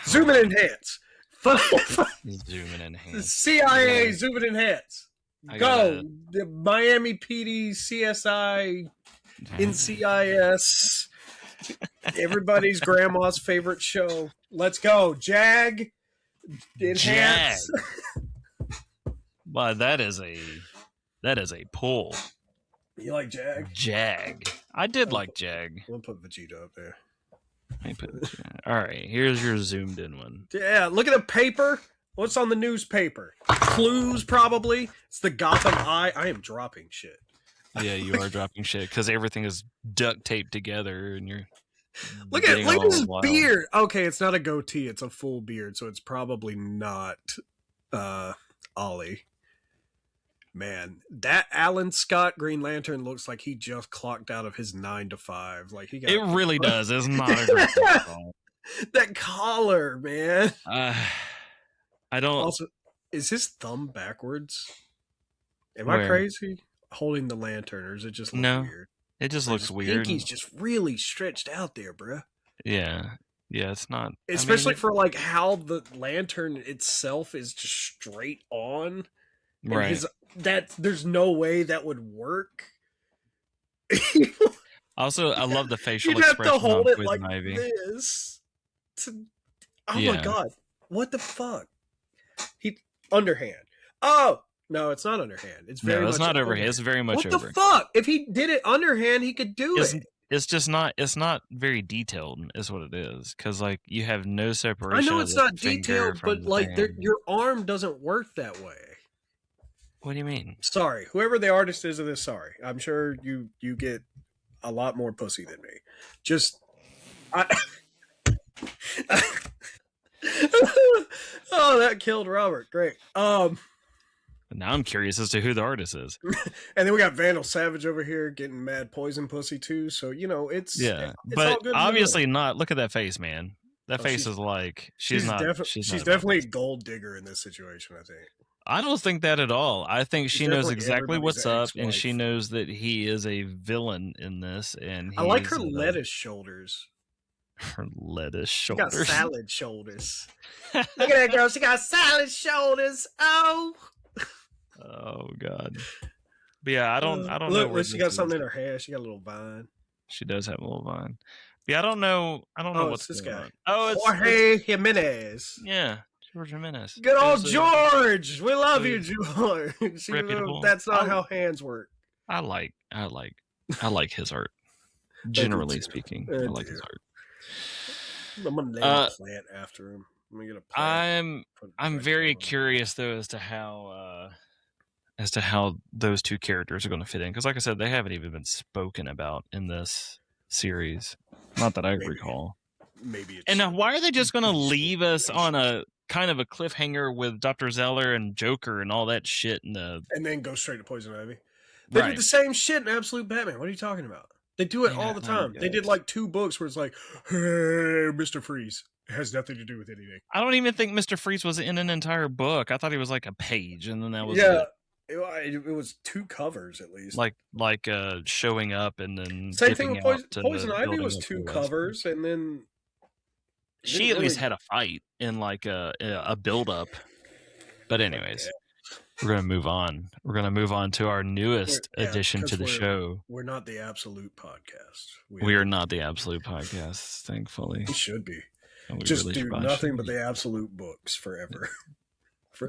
Zoom and enhance. Zoom and enhance. CIA, zoom and enhance. Go. The Miami PD, CSI, NCIS. Everybody's grandma's favorite show. Let's go. Jag. Enhance. Wow, that is a pull. You like Jag? Jag. I did like Jag. We'll put Vegeta up there. All right, here's your zoomed in one. Yeah, look at the paper. What's on the newspaper? Clues, probably. It's the Gotham Eye. I am dropping shit. Yeah, you are dropping shit because everything is duct taped together, and you're. Look at his beard. Okay, it's not a goatee; it's a full beard, so it's probably not Ollie. Man, that Alan Scott Green Lantern looks like he just clocked out of his 9 to 5. Like he got it really does. It's not a great that collar, man. I don't. Also, is his thumb backwards? Am I crazy? Holding the lantern, or is it just weird? It just looks weird. Pinky's just really stretched out there, bruh. Yeah, it's not. Especially for like how the lantern itself is just straight on. Right. There's no way that would work. Also, I love the facial You'd expression have to hold it like this. My god. What the fuck? Underhand. Oh no, it's not underhand. It's very it's not overhand. It's very much over. What the fuck? If he did it underhand, he could do it. It's just not. It's not very detailed, is what it is. Because like you have no separation. I know it's not detailed, but like your arm doesn't work that way. What do you mean? Sorry, whoever the artist is of this. Sorry, I'm sure you get a lot more pussy than me. Oh, that killed Robert. Great. Now I'm curious as to who the artist is. And then we got Vandal Savage over here getting mad poison pussy too. So it's but all good obviously not. Look at that face, man. That face is like she's definitely a gold digger in this situation. I think. I don't think that at all. I think she knows exactly what's up, and she knows that he is a villain in this. And I like her lettuce shoulders. Her lettuce shoulders. She got salad shoulders. Look at that girl. She got salad shoulders. Oh God. But yeah, I don't know. Look, she got something in her hair. She got a little vine. She does have a little vine. Yeah, I don't know what's this going guy. on. Oh, it's Jorge Jimenez. Yeah. George Jimenez. Good old George. We love you, George. That's not how hands work. I like his art. Generally speaking, I like his art. I'm gonna name a plant after him. I'm gonna get a plant. I'm very curious though as to how those two characters are going to fit in, because like I said, they haven't even been spoken about in this series. Not that I recall. Maybe. And now, why are they just going to leave us on a kind of a cliffhanger with Dr. Zeller and Joker and all that shit. And then go straight to Poison Ivy. They did the same shit in Absolute Batman. What are you talking about? They do it all the time. They did like 2 books where it's like, hey, Mr. Freeze. It has nothing to do with anything. I don't even think Mr. Freeze was in an entire book. I thought he was like a page, and then that was it. It was 2 covers at least. Like showing up and then same thing with Poison Ivy was 2 covers, and then she at least had a fight in like a build up. But anyways, we're gonna move on. We're gonna move on to our newest addition to the show. We're not the Absolute Podcast. We are not the Absolute Podcast, thankfully. We should be. Just really do nothing but the Absolute books forever.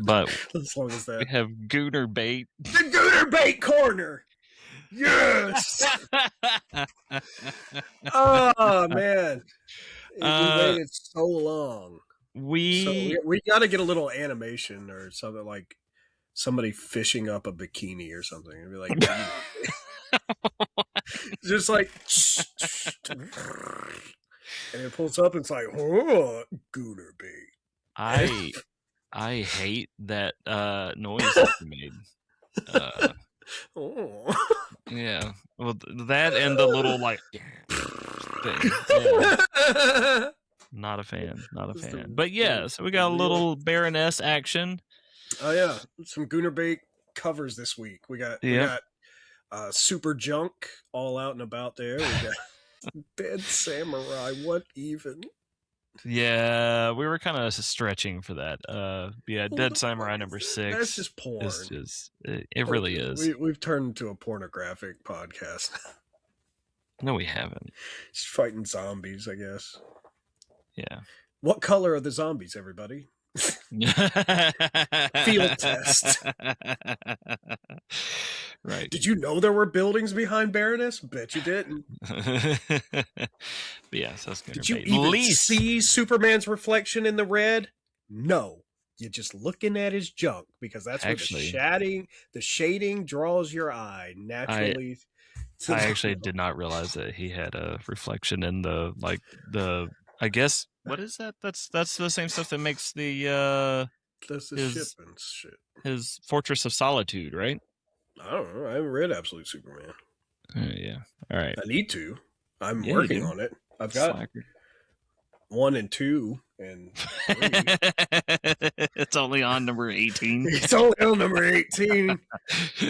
But as long as that. We have Gooner Bait. The Gooner Bait Corner! Yes! Oh, man. We waited so long. We got to get a little animation or something, like somebody fishing up a bikini or something. It'd be like, just like, and it pulls up and it's like, oh, Gooner Bait. I hate that noise that you made. Yeah. Well, that and the little like thing. Yeah. Not a fan. But yeah, so we got a little Baroness action. Oh yeah, some Gooner Bait covers this week. We got Super Junk all out and about there. We got Dead Samurai. What even? Yeah, we were kind of stretching for that. Dead Samurai number 6. That's just porn. It really is. We've turned into a pornographic podcast. No, we haven't. Just fighting zombies, I guess. Yeah. What color are the zombies, everybody? Field test. Right. Did you know there were buildings behind Baroness? Bet you didn't. Yeah, so that's good. Did you even see Superman's reflection in the red? No. You're just looking at his junk because that's where the shading draws your eye naturally. I actually did not realize that he had a reflection in the I guess, what is that? That's the same stuff that makes the that's the shipment shit. His Fortress of Solitude, right? I don't know. I haven't read Absolute Superman. Yeah. All right. I need to. I'm working on it. I've got 1 and 2 and 3. It's only on number 18. It's only on number 18.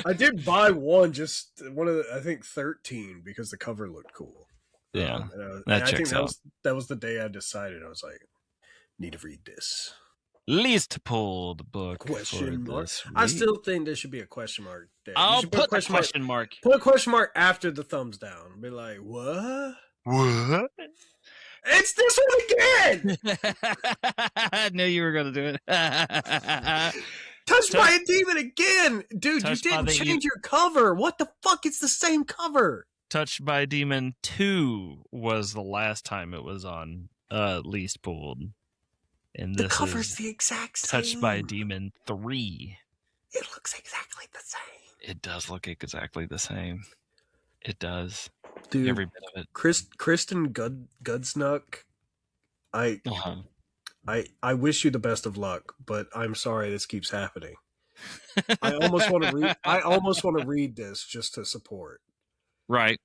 I did buy one of I think 13 because the cover looked cool. Yeah, I think that was the day I decided. I was like, need to read this. Least pulled book. Question mark. I still think there should be a question mark there. I'll put a question mark. Put a question mark after the thumbs down. Be like, what? What? It's this one again! I knew you were going to do it. Touched by a Demon again! Dude, you didn't change your cover. What the fuck? It's the same cover. Touched by a Demon 2 was the last time it was on Least Pulled. And the cover's the exact same. Touched by a Demon 3. It looks exactly the same. It does look exactly the same. It does. Dude, every bit of it. Kristen Gudsnuck, I wish you the best of luck, but I'm sorry this keeps happening. I almost want to read this just to support. Right.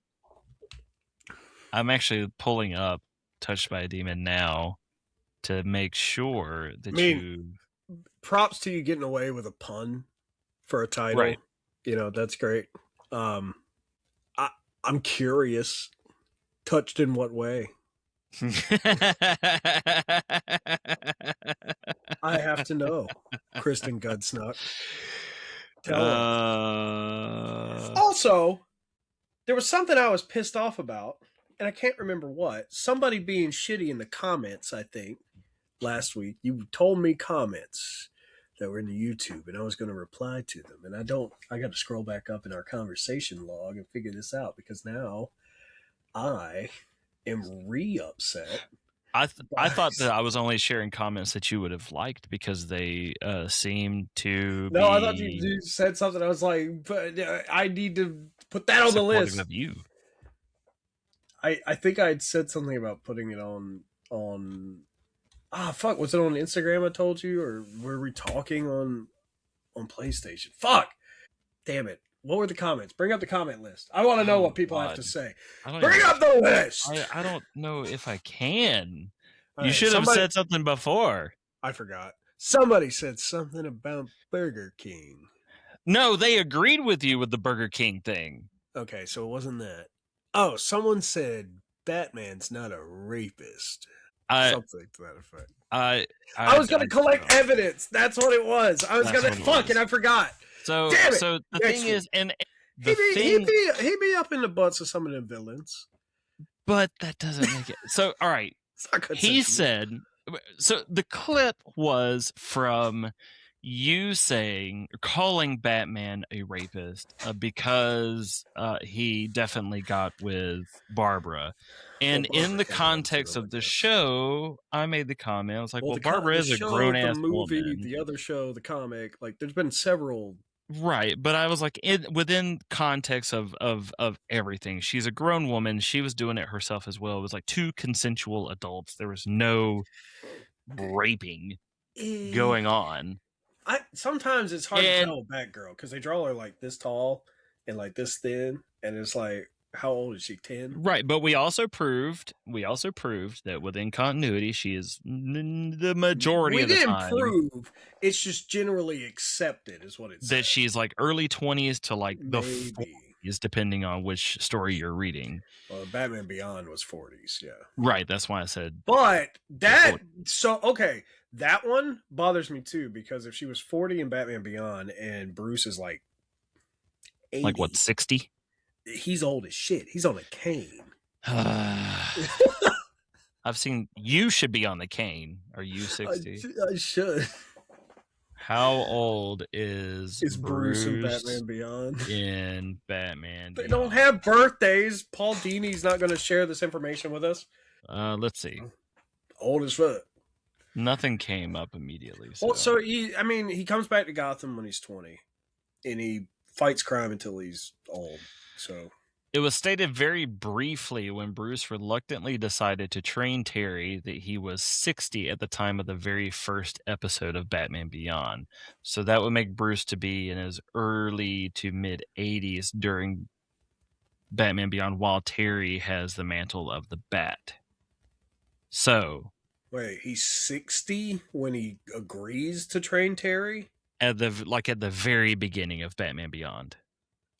I'm actually pulling up Touched by a Demon now to make sure that props to you getting away with a pun for a title. Right. You know, that's great. I'm curious. Touched in what way? I have to know. Kristen Gudsnuck. Also, there was something I was pissed off about, and I can't remember what. Somebody being shitty in the comments, I think, last week. You told me comments that were in the YouTube, and I was going to reply to them. And I got to scroll back up in our conversation log and figure this out, because now I am re-upset. I thought that I was only sharing comments that you would have liked because they seemed to be... I thought you said something. I was like, but I need to put that on the list. Of you. I think I had said something about putting it on fuck, was it on Instagram I told you, or were we talking on PlayStation? Fuck, damn it. What were the comments? Bring up the comment list. I want to know what people have to say. Bring up the list. I don't know if I can. All you right, should have said something before. I forgot. Somebody said something about Burger King. No, they agreed with you with the Burger King thing. Okay, so it wasn't that. Oh, someone said Batman's not a rapist. Something to that effect. I was going to collect evidence. That's what it was. I was going to fuck, and I forgot. So, damn it. So the thing is, and he'd be up in the butts of some of them villains. But that doesn't make it. So, all right. He said, so the clip was from you calling Batman a rapist because he definitely got with Barbara. And in the context of the show, I made the comment. I was like, well Barbara is a grown-ass woman. The other show, the comic, like there's been several. Right, but I was like, within context of everything, she's a grown woman. She was doing it herself as well. It was like two consensual adults. There was no raping going on. Sometimes it's hard to tell Batgirl because they draw her like this tall and like this thin, and it's like, how old is she? 10? Right, but we also proved that within continuity, she is the majority of the time. We didn't prove. It's just generally accepted, is what it's that she's like early 20s to like the Maybe. 40s, depending on which story you're reading. Well, Batman Beyond was 40s, yeah. Right, that's why I said. But that that one bothers me too, because if she was 40 in Batman Beyond and Bruce is like 80, like what, 60? He's old as shit. He's on a cane. I've seen you should be on the cane. Are you 60? I should. How old is Bruce in Batman Beyond? In Batman They don't have birthdays. Paul Dini's not going to share this information with us. Let's see. Old as fuck. Nothing came up immediately. So. Well, so he comes back to Gotham when he's 20, and he fights crime until he's old. So it was stated very briefly when Bruce reluctantly decided to train Terry that he was 60 at the time of the very first episode of Batman Beyond. So that would make Bruce to be in his early to mid 80s during Batman Beyond, while Terry has the mantle of the Bat. So wait, he's 60 when he agrees to train Terry? At the very beginning of Batman Beyond.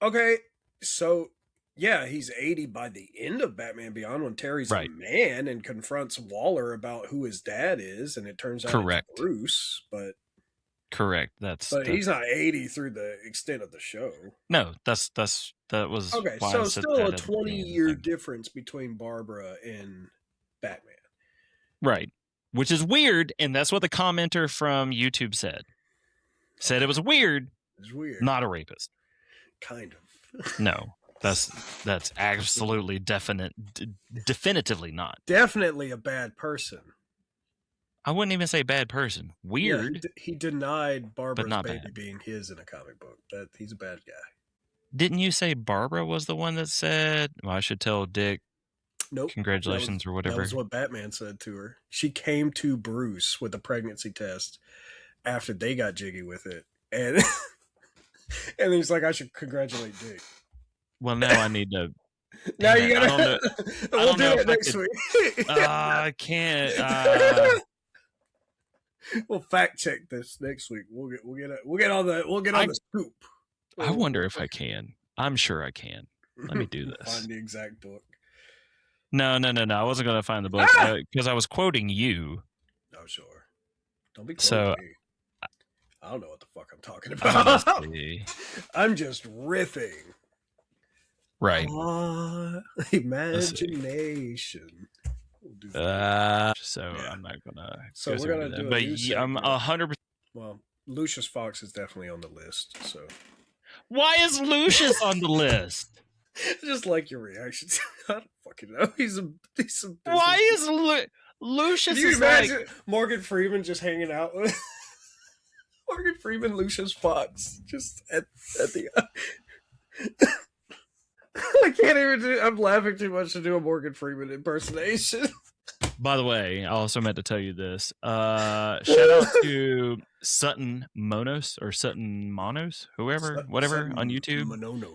Okay. So, yeah, he's 80 by the end of Batman Beyond when Terry's a man and confronts Waller about who his dad is, and it turns out it's Bruce, but... Correct. But he's not 80 through the extent of the show. No, that was... Okay, so still a 20-year difference between Barbara and Batman. Right. Which is weird, and that's what the commenter from YouTube said. Said it was weird. It's weird. Not a rapist. Kind of. No, that's absolutely definitively not. Definitely a bad person. I wouldn't even say bad person. Weird. Yeah, he denied Barbara's baby being his in a comic book. That he's a bad guy. Didn't you say Barbara was the one that said, well, I should tell Dick, nope, congratulations or whatever? That was what Batman said to her. She came to Bruce with a pregnancy test after they got jiggy with it. And and he's like, I should congratulate Dick. Well, now I need to. Now you gotta. We'll do it next week. I can't. We'll fact check this next week. We'll get on the scoop. I wonder if I can. I'm sure I can. Let me do this. Find the exact book. No. I wasn't going to find the book because I was quoting you. Oh, sure. Don't be quoting me. I don't know what the fuck I'm talking about. I'm just riffing. Right. Imagination. I'm not gonna. So we're gonna do. But I'm 100%. Well, Lucius Fox is definitely on the list. So why is Lucius on the list? Just like your reaction. I don't fucking know. He's a why is Lucius? Can you imagine Morgan Freeman just hanging out with Morgan Freeman, Lucius Fox, just at the. I can't even do. I'm laughing too much to do a Morgan Freeman impersonation. By the way, I also meant to tell you this. Shout out to Sutton Monos or Sutton Monos, whatever on YouTube. Mononos.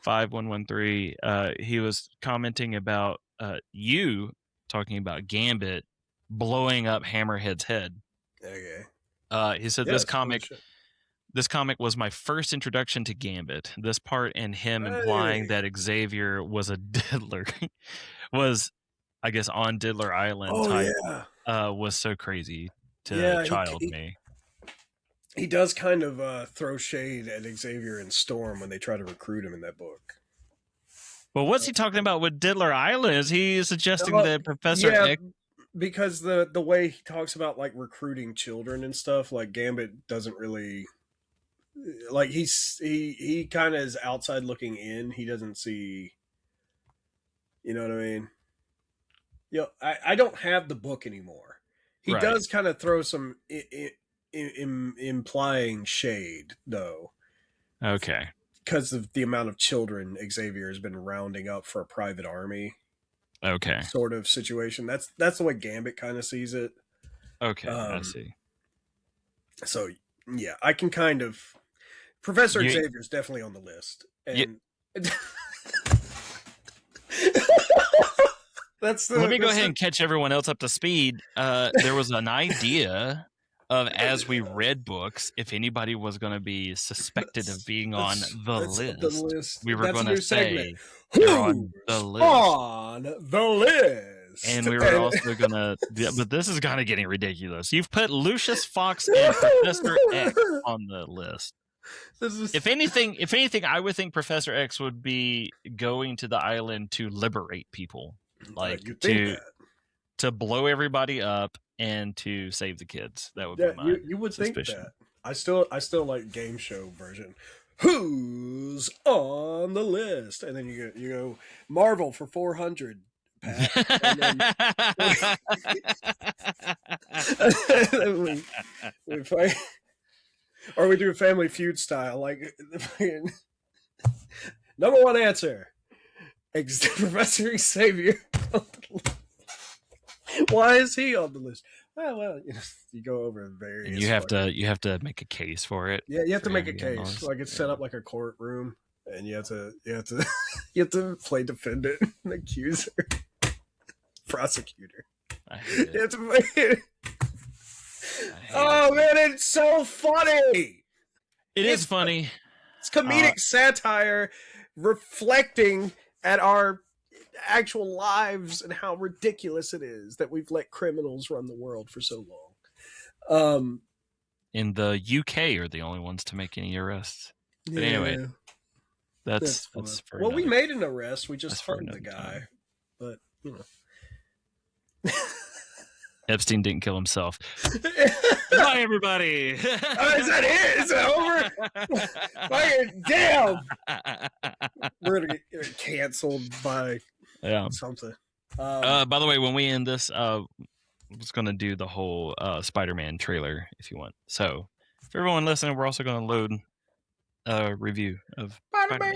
5113. He was commenting about you talking about Gambit blowing up Hammerhead's head. Okay. He said this comic was my first introduction to Gambit. This part and him implying that Xavier was a diddler was, I guess, on Diddler Island was so crazy to child me. He does kind of throw shade at Xavier and Storm when they try to recruit him in that book. But what's he talking about with Diddler Island? Is he suggesting that Professor X? Because the way he talks about like recruiting children and stuff, like Gambit doesn't really like he kind of is outside looking in. He doesn't see, you know what I mean? I don't have the book anymore. He does kind of throw some implying shade though. Okay. Because of the amount of children Xavier has been rounding up for a private army. Okay. Sort of situation. That's the way Gambit kind of sees it. Okay, I see. So yeah, I can kind of Professor Xavier's definitely on the list. And let me go ahead and catch everyone else up to speed. There was an idea of, as we read books, if anybody was going to be suspected of being on the list, we were going to say they're on the list. On the list. And we were also going to, but this is kind of getting ridiculous. You've put Lucius Fox and Professor X on the list. If anything, I would think Professor X would be going to the island to liberate people, like to blow everybody up and to save the kids. That would be my you would suspicion. think that. I still like game show version. Who's on the list? And then you go Marvel for 400. Pat. And then we fight, or we do a Family Feud style, like number one answer: Professor Xavier. Why is he on the list? Well, you go over various. And you have to make a case for it. Yeah, you have to make a case. Like it's set up like a courtroom, and you have to play defendant and accuser, prosecutor. I hate it. You have to play it. Oh man, it's so funny. It's funny. It's comedic satire reflecting at our actual lives and how ridiculous it is that we've let criminals run the world for so long. In the UK are the only ones to make any arrests. But anyway, that's well, we made an arrest. We just hung the guy, but you know. Epstein didn't kill himself. Bye, everybody. Is that it? Is it over? Fucking damn. We're gonna get canceled by something. By the way, when we end this, I was going to do the whole Spider-Man trailer if you want. So, for everyone listening, we're also going to load a review of Spider-Man.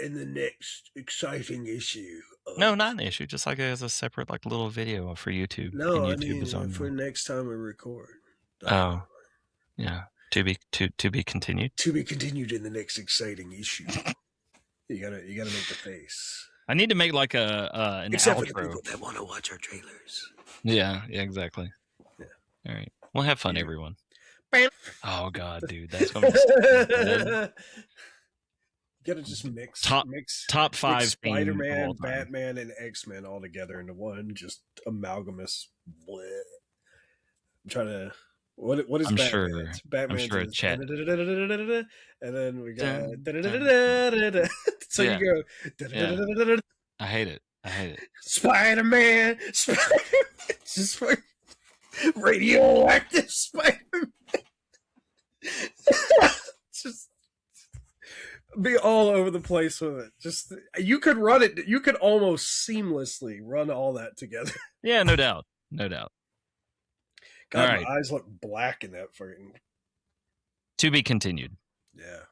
In the next exciting issue. No, not an issue. Just like as a separate little video for YouTube. No, and YouTube is on for next time we record. Oh, yeah. To be continued. To be continued in the next exciting issue. You gotta make the face. I need to make like an Except outro. for the people that want to watch our trailers. Yeah, exactly. Yeah. All right. Well, have fun, everyone. Oh God, dude, that's gonna be. You gotta just mix top five Spider-Man, Batman, and X-Men all together into one just amalgamous. Bleh. I'm trying to. What is I'm Batman? sure. Batman. I'm sure is chat. And then we got. So you go. I hate it. Spider-Man. Just like radioactive Spider-Man. Just be all over the place with it. Just you could run it. You could almost seamlessly run all that together. Yeah, no doubt. God, my eyes look black in that freaking. To be continued. Yeah.